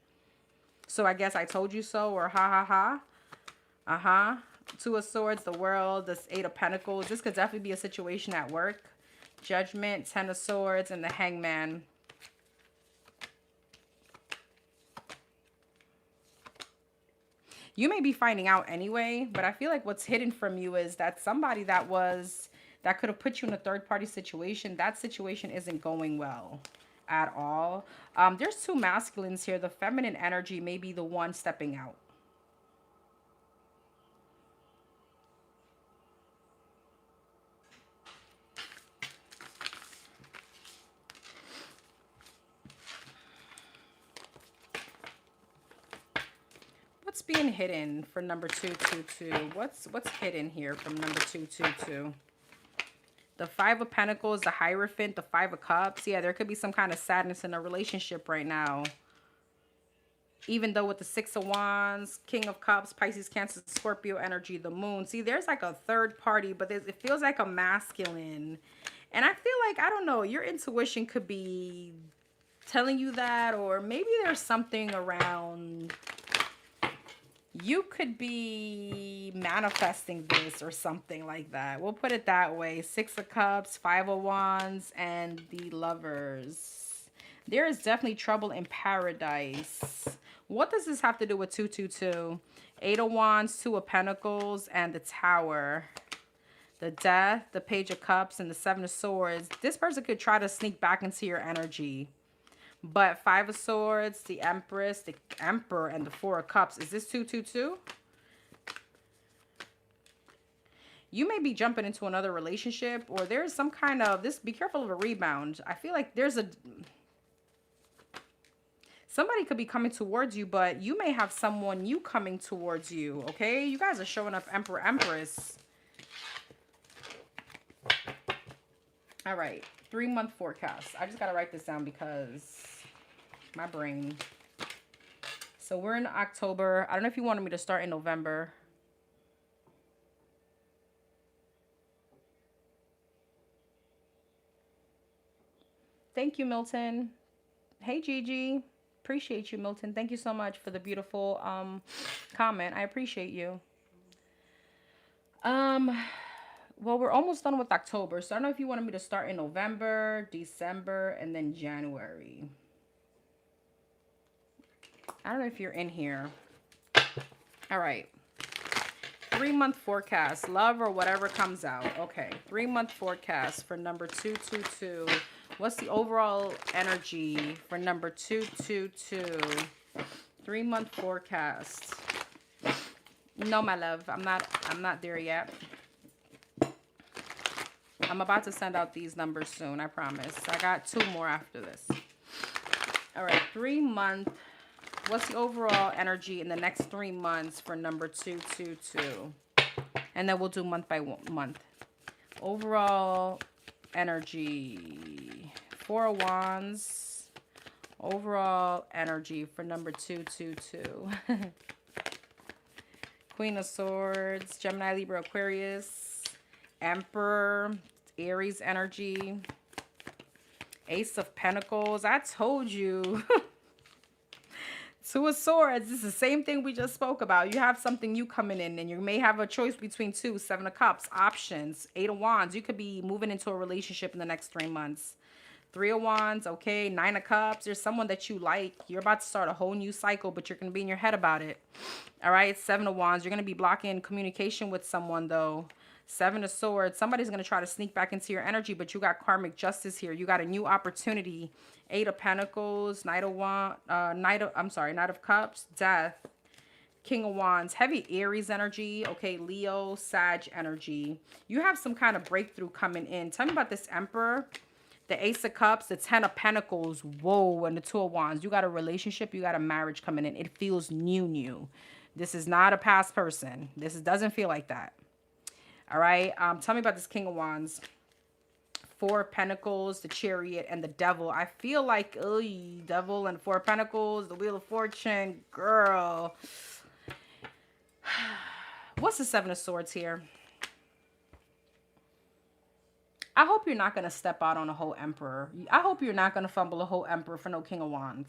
So I guess I told you so, or ha ha ha. Two of Swords, the World, the Eight of Pentacles. This could definitely be a situation at work. Judgment, Ten of Swords, and the Hangman. You may be finding out anyway, but I feel like what's hidden from you is that somebody that could have put you in a third-party situation, that situation isn't going well at all. There's two masculines here. The feminine energy may be the one stepping out. What's being hidden for number 222? What's hidden here from number 222? The Five of Pentacles, the Hierophant, the Five of Cups. Yeah, there could be some kind of sadness in a relationship right now. Even though with the Six of Wands, King of Cups, Pisces, Cancer, Scorpio energy, the Moon. See, there's like a third party, but it feels like a masculine. And I feel like, I don't know, your intuition could be telling you that, or maybe there's something around... You could be manifesting this or something like that. We'll put it that way. Six of Cups, Five of Wands, and the Lovers. There is definitely trouble in paradise. What does this have to do with 222? Eight of Wands, Two of Pentacles, and the Tower. The Death, the Page of Cups, and the Seven of Swords. This person could try to sneak back into your energy. But Five of Swords, the Empress, the Emperor, and the Four of Cups. Is this 222? You may be jumping into another relationship, or there's some kind of this. Be careful of a rebound. I feel like there's somebody could be coming towards you, but you may have someone new coming towards you. Okay, you guys are showing up Emperor, Empress. All right, 3-month forecast. I just gotta write this down because my brain. So we're in October. I don't know if you wanted me to start in November. Thank you, Milton. Hey, Gigi. Appreciate you, Milton. Thank you so much for the beautiful comment. I appreciate you. Well, we're almost done with October, so I don't know if you wanted me to start in November, December, and then January. I don't know if you're in here. All right. 3-month forecast. Love or whatever comes out. Okay. 3-month forecast for number 222. What's the overall energy for number 222? 3-month forecast. No, my love. I'm not there yet. I'm about to send out these numbers soon, I promise. I got 2 more after this. All right, 3-month. What's the overall energy in the next 3 months for number 222? And then we'll do month by month. Overall energy. 4 of Wands. Overall energy for number 222. Queen of Swords. Gemini, Libra, Aquarius. Emperor. Aries energy. Ace of Pentacles. I told you. Two of Swords. This is the same thing we just spoke about. You have something new coming in, and you may have a choice between 2. 7 of Cups. Options. 8 of Wands. You could be moving into a relationship in the next 3 months. 3 of Wands. Okay. 9 of Cups. There's someone that you like. You're about to start a whole new cycle, but you're going to be in your head about it. All right. 7 of Wands. You're going to be blocking communication with someone, though. 7 of Swords. Somebody's going to try to sneak back into your energy, but you got karmic justice here. You got a new opportunity. 8 of Pentacles, Knight of Cups, Death, King of Wands, heavy Aries energy. Okay, Leo, Sag energy. You have some kind of breakthrough coming in. Tell me about this Emperor. The Ace of Cups, the Ten of Pentacles, whoa, and the Two of Wands. You got a relationship, you got a marriage coming in. It feels new. This is not a past person. Doesn't feel like that. All right. Tell me about this King of Wands. Four of Pentacles, the Chariot, and the Devil. I feel like, Devil and Four of Pentacles, the Wheel of Fortune, girl. What's the Seven of Swords here? I hope you're not going to step out on a whole Emperor. I hope you're not going to fumble a whole Emperor for no King of Wands.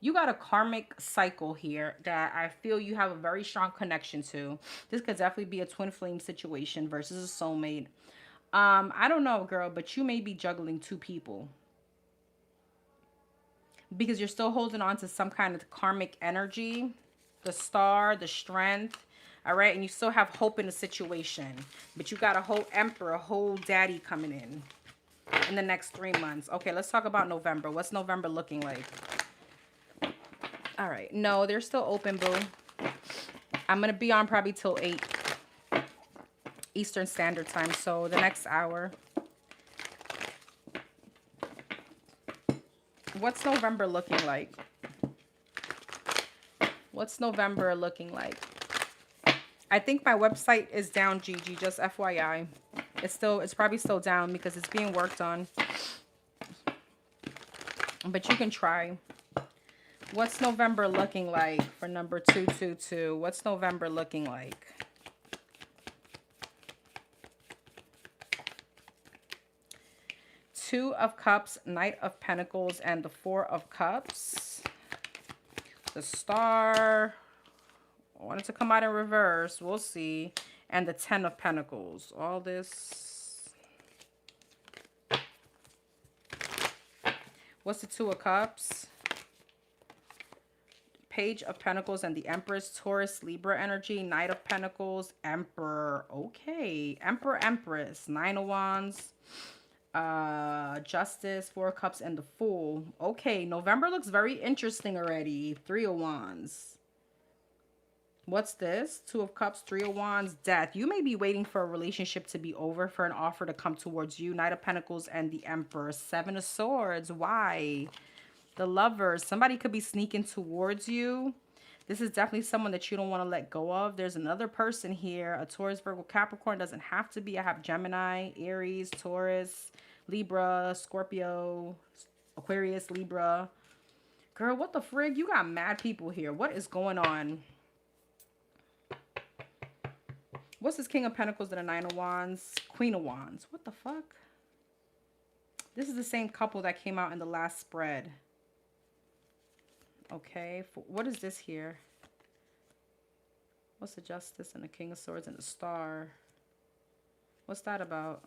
You got a karmic cycle here that I feel you have a very strong connection to. This could definitely be a twin flame situation versus a soulmate. I don't know, girl, but you may be juggling two people. Because you're still holding on to some kind of karmic energy. The Star, the Strength. All right, and you still have hope in the situation. But you got a whole Emperor, a whole daddy coming in the next 3 months. Okay, let's talk about November. What's November looking like? All right, no, they're still open, boo. I'm going to be on probably till 8 Eastern Standard Time, so the next hour. What's November looking like? What's November looking like? I think my website is down, Gigi, just FYI. It's probably still down because it's being worked on. But you can try. What's November looking like for number 222? What's November looking like? Two of Cups, Knight of Pentacles, and the Four of Cups. The Star. I want it to come out in reverse. We'll see. And the Ten of Pentacles. All this. What's the Two of Cups? Page of Pentacles and the Empress. Taurus, Libra energy. Knight of Pentacles. Emperor. Okay. Emperor, Empress. Nine of Wands. Justice, Four of Cups, and the Fool. Okay. November looks very interesting already. Three of Wands. What's this? Two of Cups, Three of Wands, Death. You may be waiting for a relationship to be over, for an offer to come towards you. Knight of Pentacles and the Emperor. Seven of Swords. Why? The Lovers. Somebody could be sneaking towards you. This is definitely someone that you don't want to let go of. There's another person here. A Taurus, Virgo, Capricorn. Doesn't have to be. I have Gemini, Aries, Taurus, Libra, Scorpio, Aquarius, Libra. Girl, what the frig? You got mad people here. What is going on? What's this King of Pentacles and the Nine of Wands? Queen of Wands. What the fuck? This is the same couple that came out in the last spread. Okay. What is this here? What's the Justice and the King of Swords and the Star? What's that about?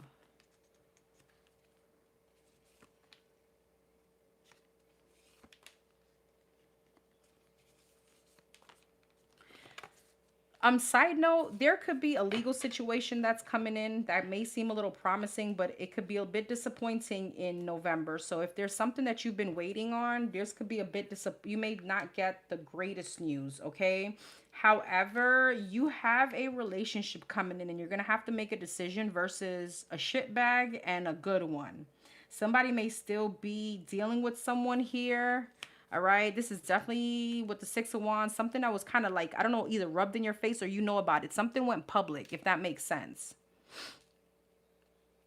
Side note, there could be a legal situation that's coming in that may seem a little promising, but it could be a bit disappointing in November. So if there's something that you've been waiting on, this could be a bit you may not get the greatest news, okay? However, you have a relationship coming in and you're going to have to make a decision versus a shitbag and a good one. Somebody may still be dealing with someone here. All right, this is definitely with the Six of Wands, something that was kind of like, I don't know, either rubbed in your face or you know about it. Something went public, if that makes sense.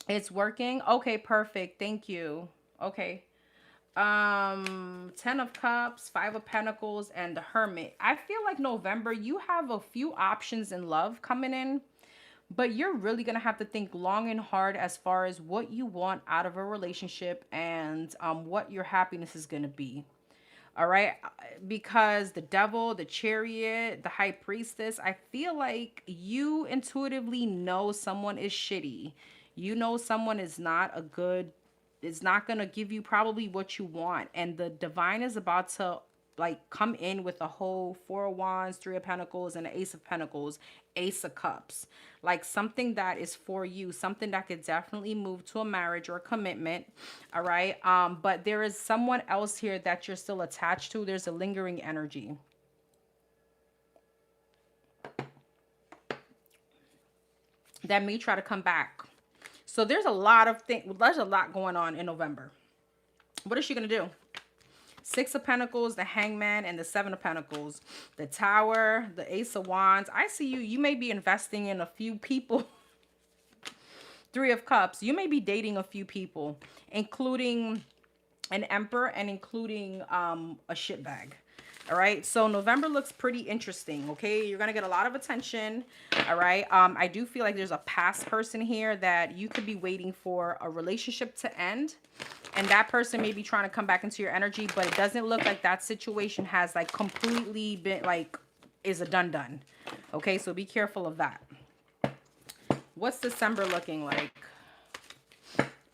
It's working. Okay, perfect. Thank you. Okay. 10 of Cups, 5 of Pentacles, and the Hermit. I feel like November, you have a few options in love coming in, but you're really going to have to think long and hard as far as what you want out of a relationship and what your happiness is going to be. All right, because the Devil, the Chariot, the High Priestess, I feel like you intuitively know someone is shitty. You know someone is not a good, is not going to give you probably what you want. And the Divine is about to like come in with a whole Four of Wands, Three of Pentacles, and an Ace of Pentacles, Ace of Cups. Like something that is for you, something that could definitely move to a marriage or a commitment. All right. But there is someone else here that you're still attached to. There's a lingering energy. That may try to come back. So there's a lot of things. There's a lot going on in November. What is she going to do? Six of Pentacles, the Hangman, and the Seven of Pentacles. The Tower, the Ace of Wands. I see you. You may be investing in a few people. Three of Cups. You may be dating a few people, including an Emperor and including a shitbag. All right, so November looks pretty interesting. Okay, you're gonna get a lot of attention. All right, I do feel like there's a past person here that you could be waiting for a relationship to end, and that person may be trying to come back into your energy, but it doesn't look like that situation has like completely been like is a done. Okay, so be careful of that. What's December looking like?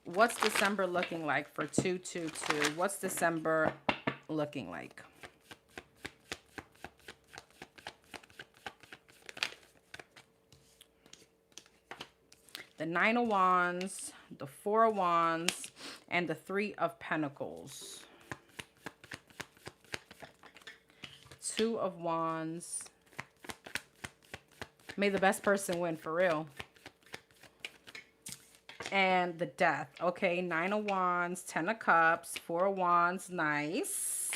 What's December looking like for 222? What's December looking like? The Nine of Wands, the Four of Wands, and the Three of Pentacles. Two of Wands. May the best person win, for real. And the Death. Okay, Nine of Wands, Ten of Cups, Four of Wands, nice.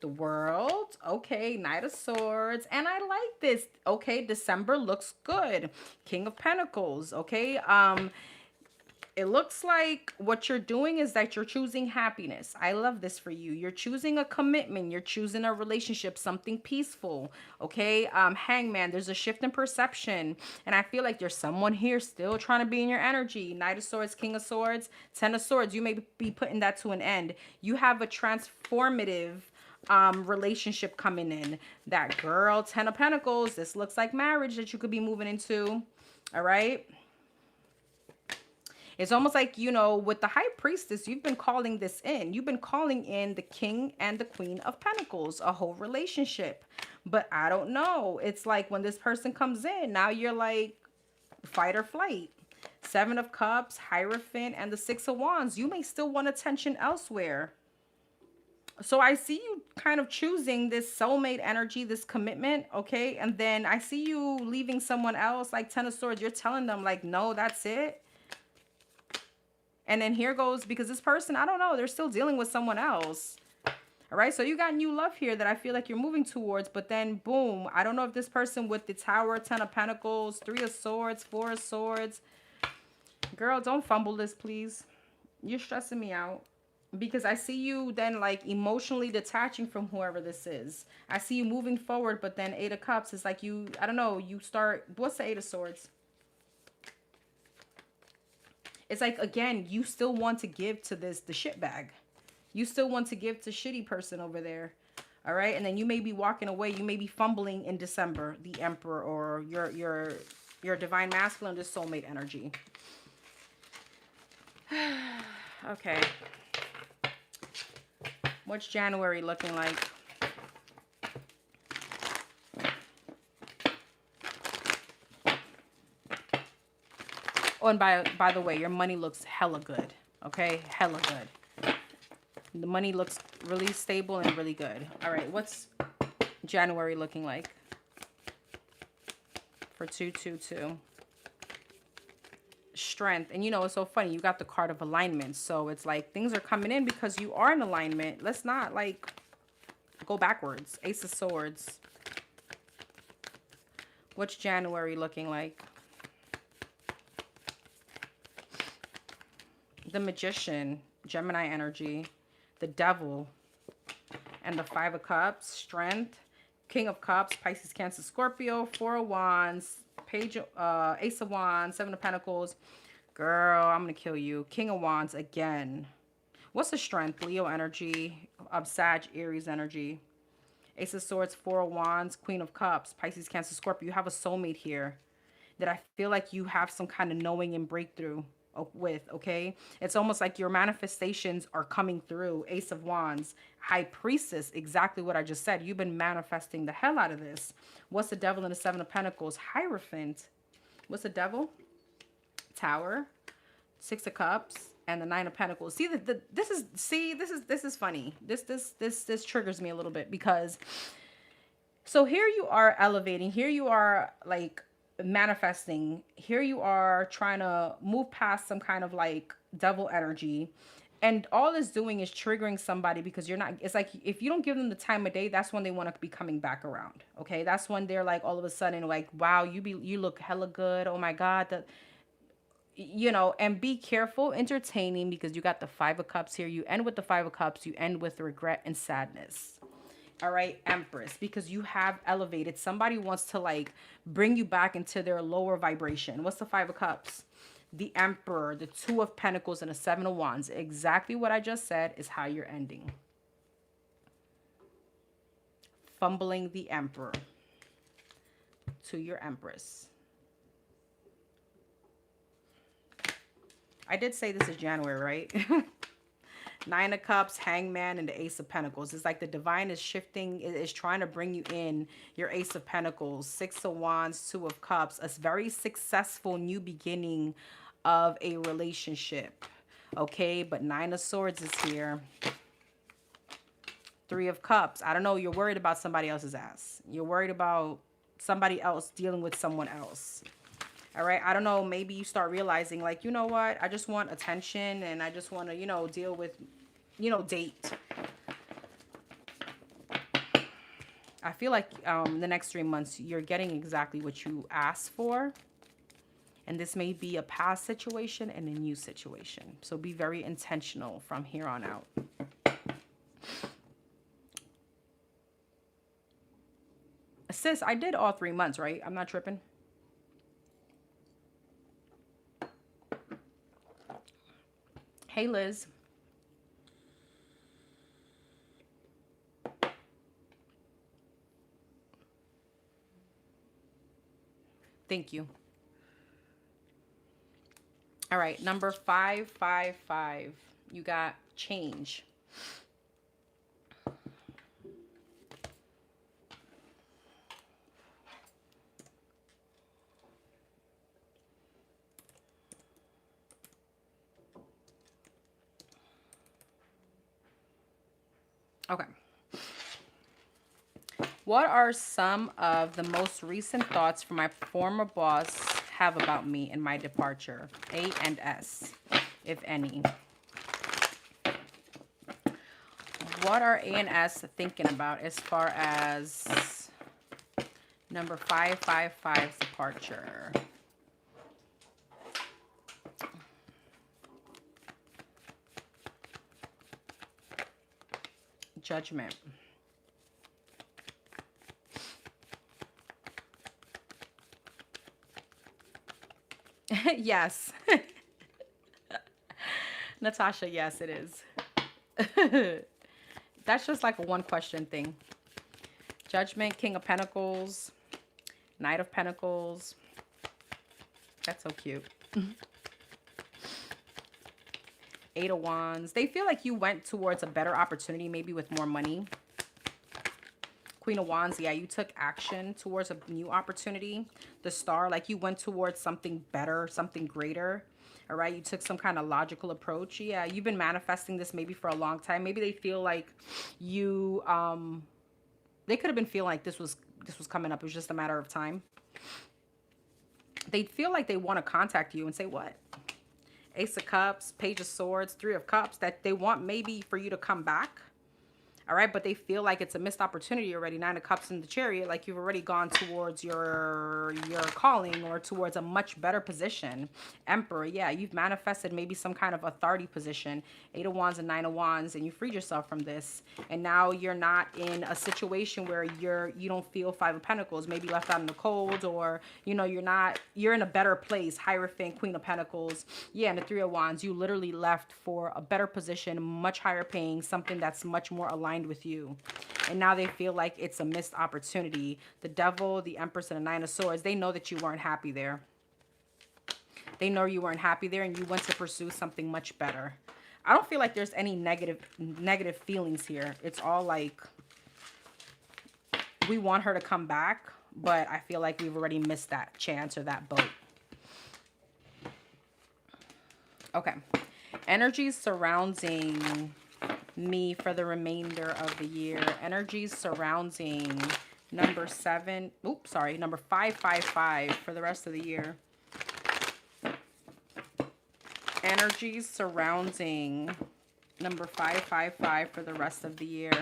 The World. Okay, Knight of Swords. And I like this. Okay, December looks good. King of Pentacles. Okay, it looks like what you're doing is that you're choosing happiness. I love this for you. You're choosing a commitment. You're choosing a relationship, something peaceful. Okay, Hangman, there's a shift in perception. And I feel like there's someone here still trying to be in your energy. Knight of Swords, King of Swords, Ten of Swords. You may be putting that to an end. You have a transformative relationship coming in. That girl, Ten of Pentacles, this looks like marriage that you could be moving into. All right, it's almost like, you know, with the High Priestess, you've been calling this in. You've been calling in the King and the Queen of Pentacles, a whole relationship. But I don't know, it's like when this person comes in, now you're like fight or flight. Seven of Cups, Hierophant, and the Six of Wands. You may still want attention elsewhere. So I see you kind of choosing this soulmate energy, this commitment, okay? And then I see you leaving someone else, like Ten of Swords. You're telling them, like, no, that's it. And then here goes, because this person, I don't know, they're still dealing with someone else. All right, so you got new love here that I feel like you're moving towards, but then boom, I don't know if this person with the Tower, Ten of Pentacles, Three of Swords, Four of Swords. Girl, don't fumble this, please. You're stressing me out. Because I see you then like emotionally detaching from whoever this is. I see you moving forward, but then Eight of Cups is like you, I don't know, you start, what's the Eight of Swords? It's like, again, you still want to give to this, the shit bag. You still want to give to shitty person over there. All right. And then you may be walking away. You may be fumbling in December, the Emperor, or your divine masculine, this soulmate energy. Okay. What's January looking like? Oh, and by the way, your money looks hella good. Okay, hella good. The money looks really stable and really good. All right, what's January looking like for 222? Strength. And you know, it's so funny, you got the card of alignment, so it's like things are coming in because you are in alignment. Let's not like go backwards. Ace of Swords. What's January looking like? The Magician, Gemini energy, the Devil, and the Five of Cups. Strength, King of Cups, Pisces, Cancer, Scorpio, Four of Wands, Page, Ace of Wands, Seven of Pentacles. Girl, I'm gonna kill you. King of Wands again. What's the Strength? Leo energy, Sag, Aries energy. Ace of Swords, Four of Wands, Queen of Cups, Pisces, Cancer, Scorpio. You have a soulmate here that I feel like you have some kind of knowing and breakthrough with, okay? It's almost like your manifestations are coming through. Ace of Wands, High Priestess, exactly what I just said. You've been manifesting the hell out of this. What's the Devil and the Seven of Pentacles? Hierophant. What's the Devil? Tower, Six of Cups, and the Nine of Pentacles. See, this is funny. This triggers me a little bit because so here you are elevating, here you are like manifesting, here you are trying to move past some kind of like devil energy, And all it's doing is triggering somebody because you're not, it's like if you don't give them the time of day, that's when they want to be coming back around. Okay. That's when they're like all of a sudden like, wow, you look hella good. Oh my God. And be careful entertaining because you got the 5 of Cups here. You end with the 5 of Cups, you end with regret and sadness. All right, Empress, because you have elevated. Somebody wants to like bring you back into their lower vibration. What's the 5 of Cups? The Emperor, the 2 of Pentacles, and the 7 of Wands. Exactly what I just said is how you're ending. Fumbling the Emperor to your Empress. I did say this is January, right? 9 of Cups, Hangman, and the Ace of Pentacles. It's like the divine is shifting, is trying to bring you in your Ace of Pentacles, 6 of Wands, 2 of Cups, a very successful new beginning of a relationship. Okay, but 9 of Swords is here. 3 of Cups. I don't know, you're worried about somebody else's ass. You're worried about somebody else dealing with someone else. All right. I don't know. Maybe you start realizing like, you know what? I just want attention and I just want to, deal with, date. I feel like the next 3 months, you're getting exactly what you asked for. And this may be a past situation and a new situation. So be very intentional from here on out. Sis, I did all 3 months, right? I'm not tripping. Hey, Liz. Thank you. All right, number 555. You got change. Okay. What are some of the most recent thoughts from my former boss have about me and my departure? A and S, if any. What are A and S thinking about as far as number 555's departure? Judgment. Yes. Natasha, yes, it is. That's just like a one question thing. Judgment, King of Pentacles, Knight of Pentacles. That's so cute. 8 of Wands. They feel like you went towards a better opportunity, maybe with more money. Queen of Wands, yeah, you took action towards a new opportunity. The Star, like you went towards something better, something greater. All right, you took some kind of logical approach. Yeah, you've been manifesting this maybe for a long time. Maybe they feel like you, they could have been feeling like this was coming up. It was just a matter of time. They feel like they want to contact you and say what? Ace of Cups, Page of Swords, 3 of Cups, that they want maybe for you to come back. All right, but they feel like it's a missed opportunity already. 9 of Cups in the Chariot, like you've already gone towards your calling or towards a much better position. Emperor, yeah, you've manifested maybe some kind of authority position. 8 of Wands and 9 of Wands, and you freed yourself from this. And now you're not in a situation where you don't feel 5 of Pentacles, maybe left out in the cold, or you're in a better place. Hierophant, Queen of Pentacles, yeah, and the 3 of Wands, you literally left for a better position, much higher paying, something that's much more aligned with you. And now they feel like it's a missed opportunity. The Devil, the Empress, and the 9 of Swords, they know that you weren't happy there. They know you weren't happy there and you went to pursue something much better. I don't feel like there's any negative feelings here. It's all like we want her to come back, but I feel like we've already missed that chance or that boat. Okay. Energies surrounding me for the remainder of the year. Energies surrounding number 555 for the rest of the year. Energies surrounding Number 555 for the rest of the year.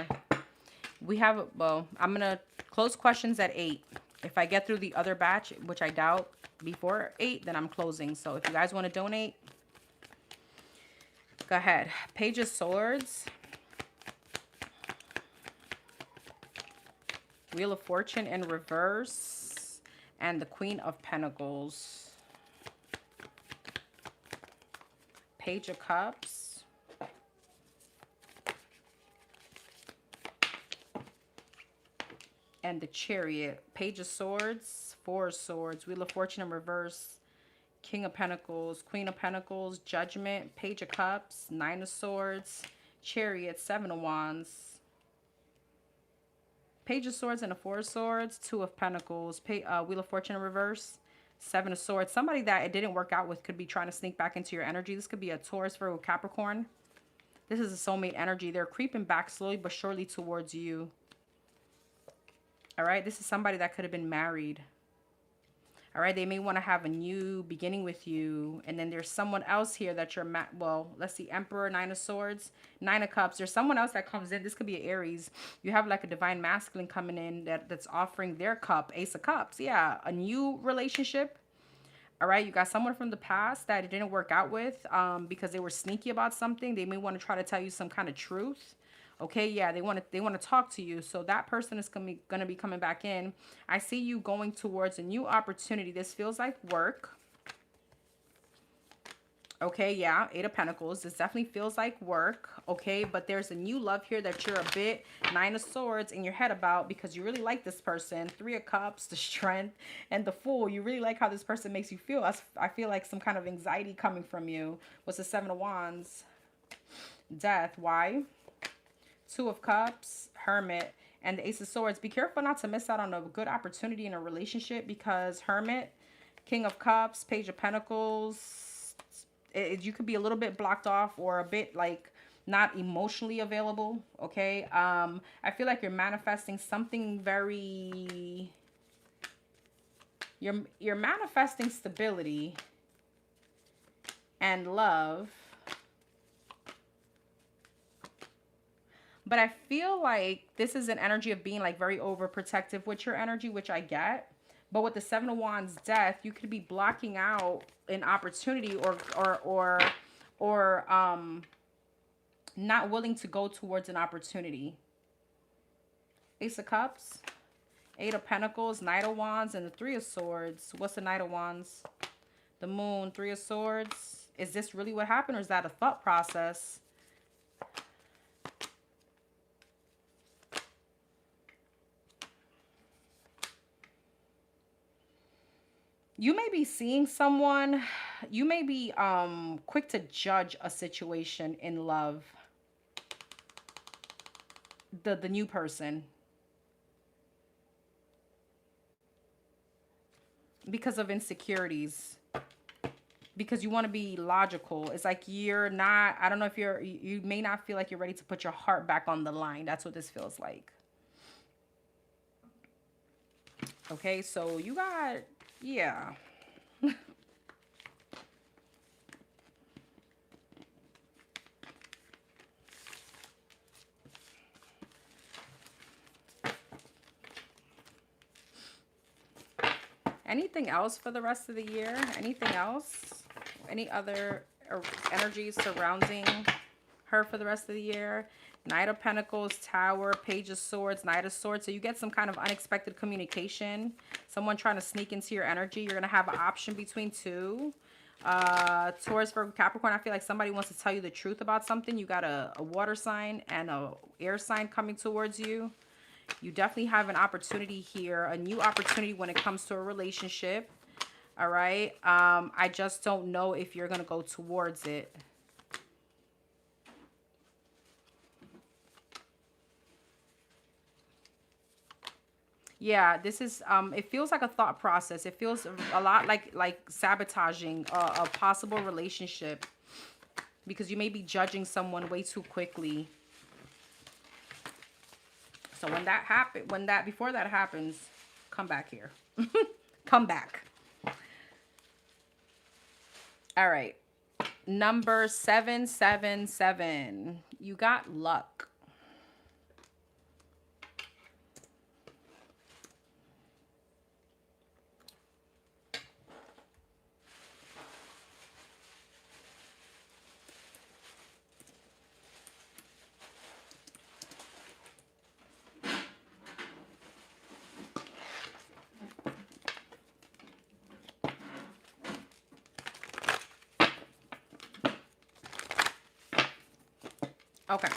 We have, well, I'm going to close questions at 8. If I get through the other batch, which I doubt, before 8, then I'm closing. So if you guys want to donate, go ahead. Page of Swords. Wheel of Fortune in reverse. And the Queen of Pentacles. Page of Cups. And the Chariot. Page of Swords, Four of Swords, Wheel of Fortune in reverse, King of Pentacles, Queen of Pentacles, Judgment, Page of Cups, Nine of Swords, Chariot, Seven of Wands, Page of Swords and a Four of Swords, Two of Pentacles, Wheel of Fortune in reverse, Seven of Swords. Somebody that it didn't work out with could be trying to sneak back into your energy. This could be a Taurus, Virgo, Capricorn. This is a soulmate energy. They're creeping back slowly but surely towards you. All right, this is somebody that could have been married. All right, they may want to have a new beginning with you. And then there's someone else here that you're, well, let's see, Emperor, Nine of Swords, Nine of Cups. There's someone else that comes in. This could be an Aries. You have like a divine masculine coming in that's offering their cup, Ace of Cups. Yeah, a new relationship. All right, you got someone from the past that it didn't work out with because they were sneaky about something. They may want to try to tell you some kind of truth. Okay, yeah, they want to talk to you. So that person is going to be coming back in. I see you going towards a new opportunity. This feels like work. Okay, yeah, Eight of Pentacles. This definitely feels like work. Okay, but there's a new love here that you're a bit Nine of Swords in your head about because you really like this person. Three of Cups, the Strength, and the Fool. You really like how this person makes you feel. I feel like some kind of anxiety coming from you. What's the Seven of Wands? Death. Why? Two of Cups, Hermit, and the Ace of Swords. Be careful not to miss out on a good opportunity in a relationship because Hermit, King of Cups, Page of Pentacles, you could be a little bit blocked off or a bit like not emotionally available, okay? I feel like you're manifesting something very... You're manifesting stability and love. But I feel like this is an energy of being like very overprotective with your energy, which I get. But with the Seven of Wands death, you could be blocking out an opportunity or not willing to go towards an opportunity. Ace of Cups, Eight of Pentacles, Knight of Wands, and the Three of Swords. What's the Knight of Wands? The Moon, Three of Swords. Is this really what happened, or is that a thought process? You may be seeing someone, you may be quick to judge a situation in love. The new person. Because of insecurities. Because you want to be logical. It's like you're not, I don't know if you may not feel like you're ready to put your heart back on the line. That's what this feels like. Okay, so you got... Yeah. Anything else for the rest of the year? Anything else? Any other energies surrounding her for the rest of the year? Knight of Pentacles, Tower, Page of Swords, Knight of Swords. So you get some kind of unexpected communication. Someone trying to sneak into your energy. You're going to have an option between two. Taurus, Virgo, Capricorn. I feel like somebody wants to tell you the truth about something. You got a water sign and a air sign coming towards you. You definitely have an opportunity here. A new opportunity when it comes to a relationship. All right. I just don't know if you're going to go towards it. Yeah, this is, it feels like a thought process. It feels a lot like sabotaging a possible relationship because you may be judging someone way too quickly. So before that happens, come back here. Come back. All right. Number 777. You got luck. Okay.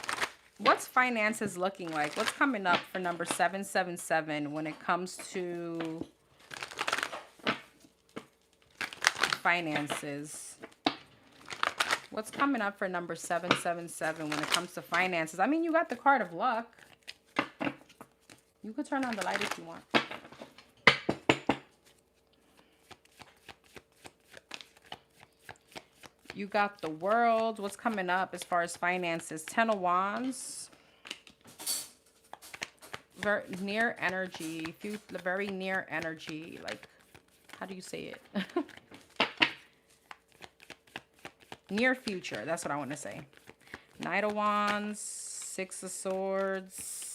What's finances looking like? What's coming up for number 777 when it comes to finances? What's coming up for number 777 when it comes to finances? I mean, you got the card of luck. You could turn on the light if you want. You got the world. What's coming up as far as finances? 10 of Wands. Very near energy. Very near energy. Like, how do you say it? Near future. That's what I want to say. Knight of Wands. Six of Swords.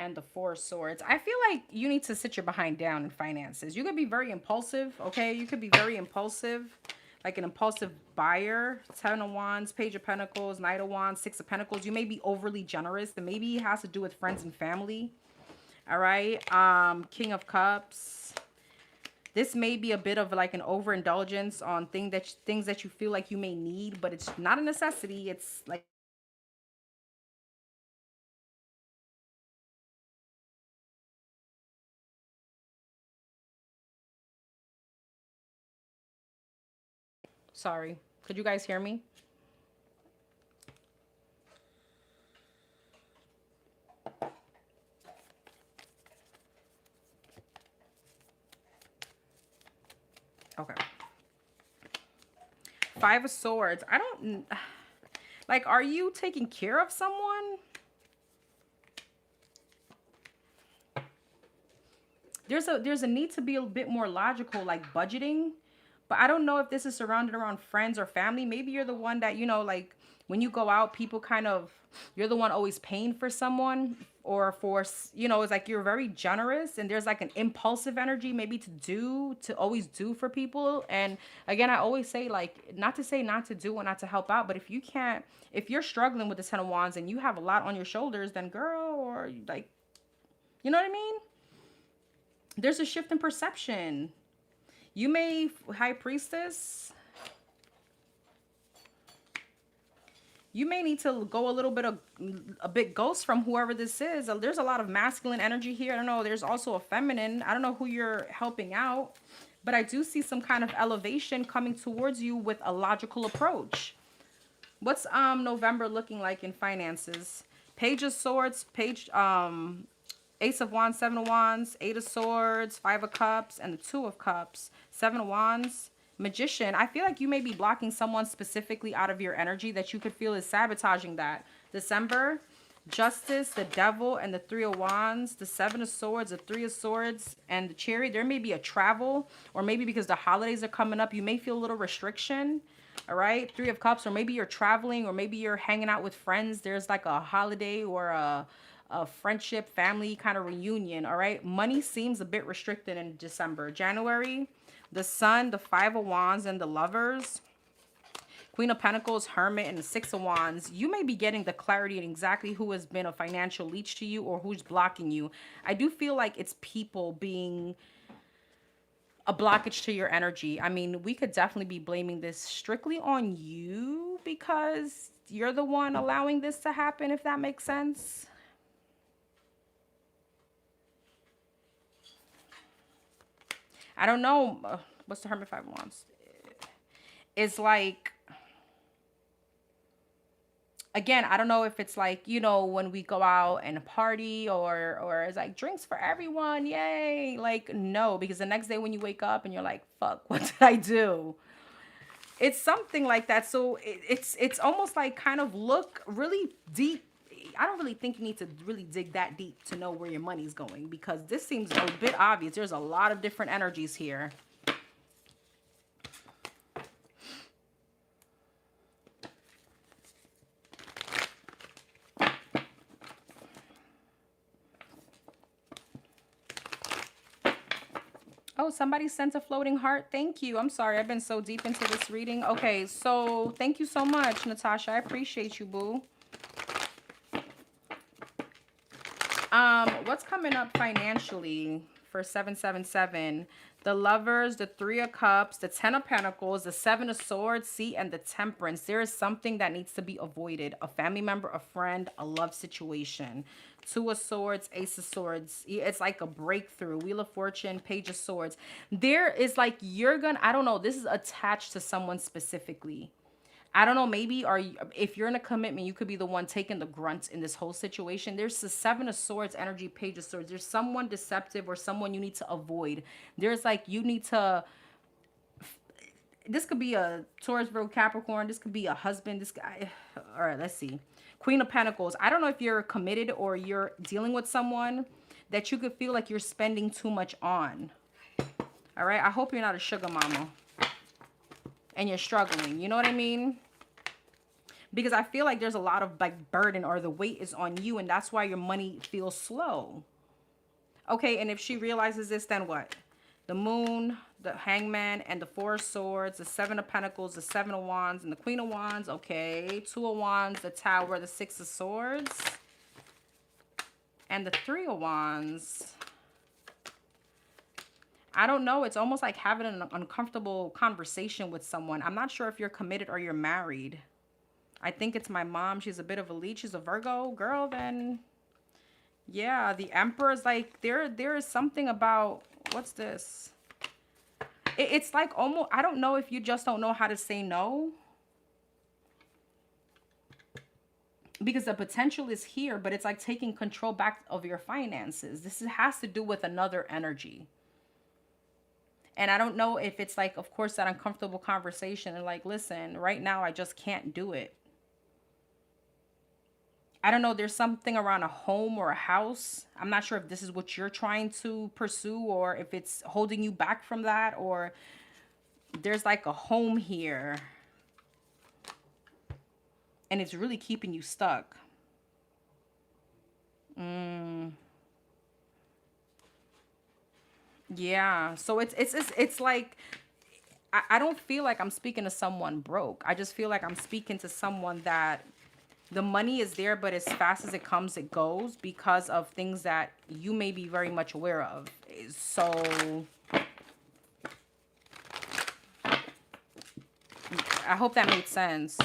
And the Four of Swords. I feel like you need to sit your behind down in finances. You could be very impulsive, okay? You could be very impulsive, like an impulsive buyer. 10 of Wands, Page of Pentacles, Knight of Wands, Six of Pentacles. You may be overly generous, and maybe it has to do with friends and family. All right. King of Cups. This may be a bit of like an overindulgence on things that you feel like you may need, but it's not a necessity. It's like, sorry. Could you guys hear me? Okay. Five of Swords. I don't, like, are you taking care of someone? There's a need to be a bit more logical, like budgeting. But I don't know if this is surrounded around friends or family. Maybe you're the one that, like when you go out, people kind of, you're the one always paying for someone, or for, it's like you're very generous and there's like an impulsive energy maybe to always do for people. And again, I always say, like, not to say not to do or not to help out, but if you're struggling with the 10 of Wands and you have a lot on your shoulders, then girl, or like, you know what I mean? There's a shift in perception. You may, High Priestess, you may need to go a bit ghost from whoever this is. There's a lot of masculine energy here. I don't know. There's also a feminine. I don't know who you're helping out, but I do see some kind of elevation coming towards you with a logical approach. What's November looking like in finances? Page of Swords, Ace of Wands, Seven of Wands, Eight of Swords, Five of Cups, and the Two of Cups. Seven of Wands, Magician. I feel like you may be blocking someone specifically out of your energy that you could feel is sabotaging that. December, Justice, the Devil, and the Three of Wands. The Seven of Swords, the Three of Swords, and the Chariot. There may be a travel, or maybe because the holidays are coming up, you may feel a little restriction. All right, Three of Cups, or maybe you're traveling, or maybe you're hanging out with friends. There's like a holiday or a friendship, family kind of reunion. All right. Money seems a bit restricted in December. January, the Sun, the Five of Wands, and the Lovers. Queen of Pentacles, Hermit, and the Six of Wands. You may be getting the clarity in exactly who has been a financial leech to you or who's blocking you. I do feel like it's people being a blockage to your energy. I mean, we could definitely be blaming this strictly on you because you're the one allowing this to happen, if that makes sense. I don't know. What's the Hermit Five of Wands? It's like, again, I don't know if it's like, when we go out and party or it's like drinks for everyone. Yay. Like, no, because the next day when you wake up and you're like, fuck, what did I do? It's something like that. So it's almost like kind of look really deep I don't really think you need to really dig that deep to know where your money's going, because this seems a bit obvious. There's a lot of different energies here. Oh, somebody sent a floating heart. Thank you. I'm sorry. I've been so deep into this reading. Okay, so thank you so much, Natasha. I appreciate you, boo. What's coming up financially for 777? The Lovers, the Three of Cups, the Ten of Pentacles, the Seven of Swords, see, and the Temperance. There is something that needs to be avoided. A family member, a friend, a love situation. Two of Swords, Ace of Swords. It's like a breakthrough. Wheel of Fortune, Page of Swords. There is like, you're gonna, I don't know, this is attached to someone specifically. I don't know, maybe if you're in a commitment, you could be the one taking the grunt in this whole situation. There's the Seven of Swords energy, Page of Swords. There's someone deceptive or someone you need to avoid. There's like, you need to, this could be a Taurus, Virgo, Capricorn. This could be a husband. This guy, all right, let's see. Queen of Pentacles. I don't know if you're committed or you're dealing with someone that you could feel like you're spending too much on. All right, I hope you're not a sugar mama and you're struggling. You know what I mean? Because I feel like there's a lot of like burden, or the weight is on you, and that's why your money feels slow. Okay, and if she realizes this, then what? The Moon, the Hangman, and the Four of Swords, the Seven of Pentacles, the Seven of Wands, and the Queen of Wands. Okay, Two of Wands, the Tower, the Six of Swords, and the Three of Wands. I don't know. It's almost like having an uncomfortable conversation with someone. I'm not sure if you're committed or you're married. I think it's my mom. She's a bit of a lead. She's a Virgo girl. Then, yeah, the Emperor is like, there is something about, what's this? It's like almost, I don't know if you just don't know how to say no. Because the potential is here, but it's like taking control back of your finances. This has to do with another energy. And I don't know if it's like, of course, that uncomfortable conversation and like, listen, right now I just can't do it. I don't know, there's something around a home or a house. I'm not sure if this is what you're trying to pursue or if it's holding you back from that, or there's like a home here and it's really keeping you stuck. Yeah, so it's like, I don't feel like I'm speaking to someone broke. I just feel like I'm speaking to someone that the money is there, but as fast as it comes, it goes because of things that you may be very much aware of. So I hope that made sense.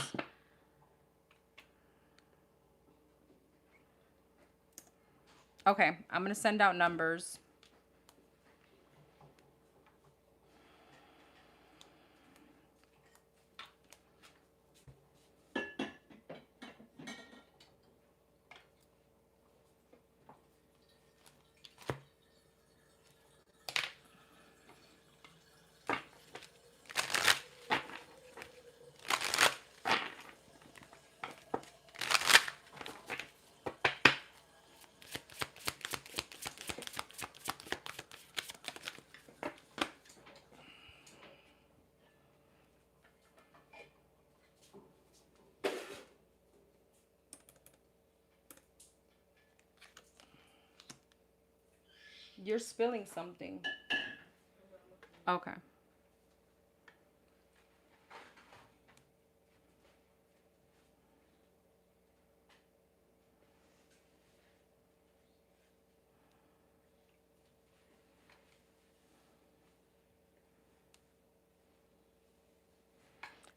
Okay, I'm going to send out numbers. You're spilling something. Okay.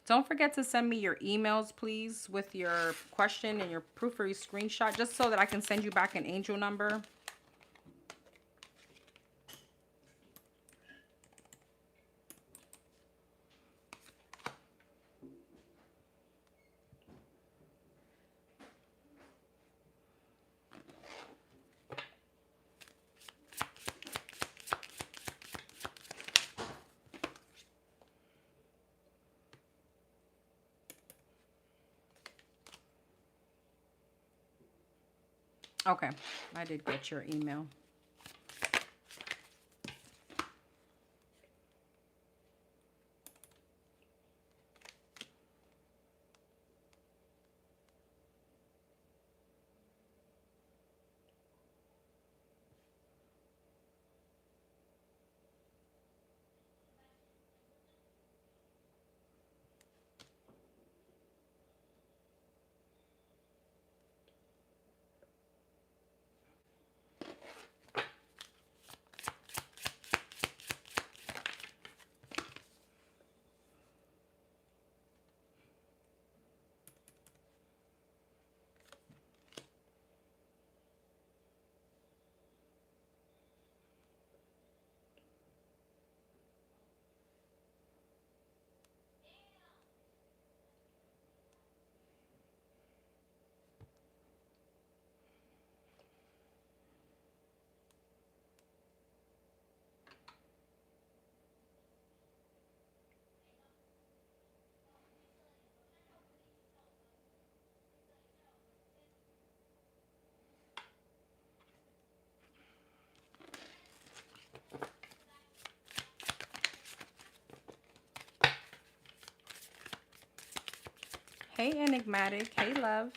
Don't forget to send me your emails, please, with your question and your proof or your screenshot, just so that I can send you back an angel number. Okay, I did get your email. Hey, Enigmatic. Hey, love.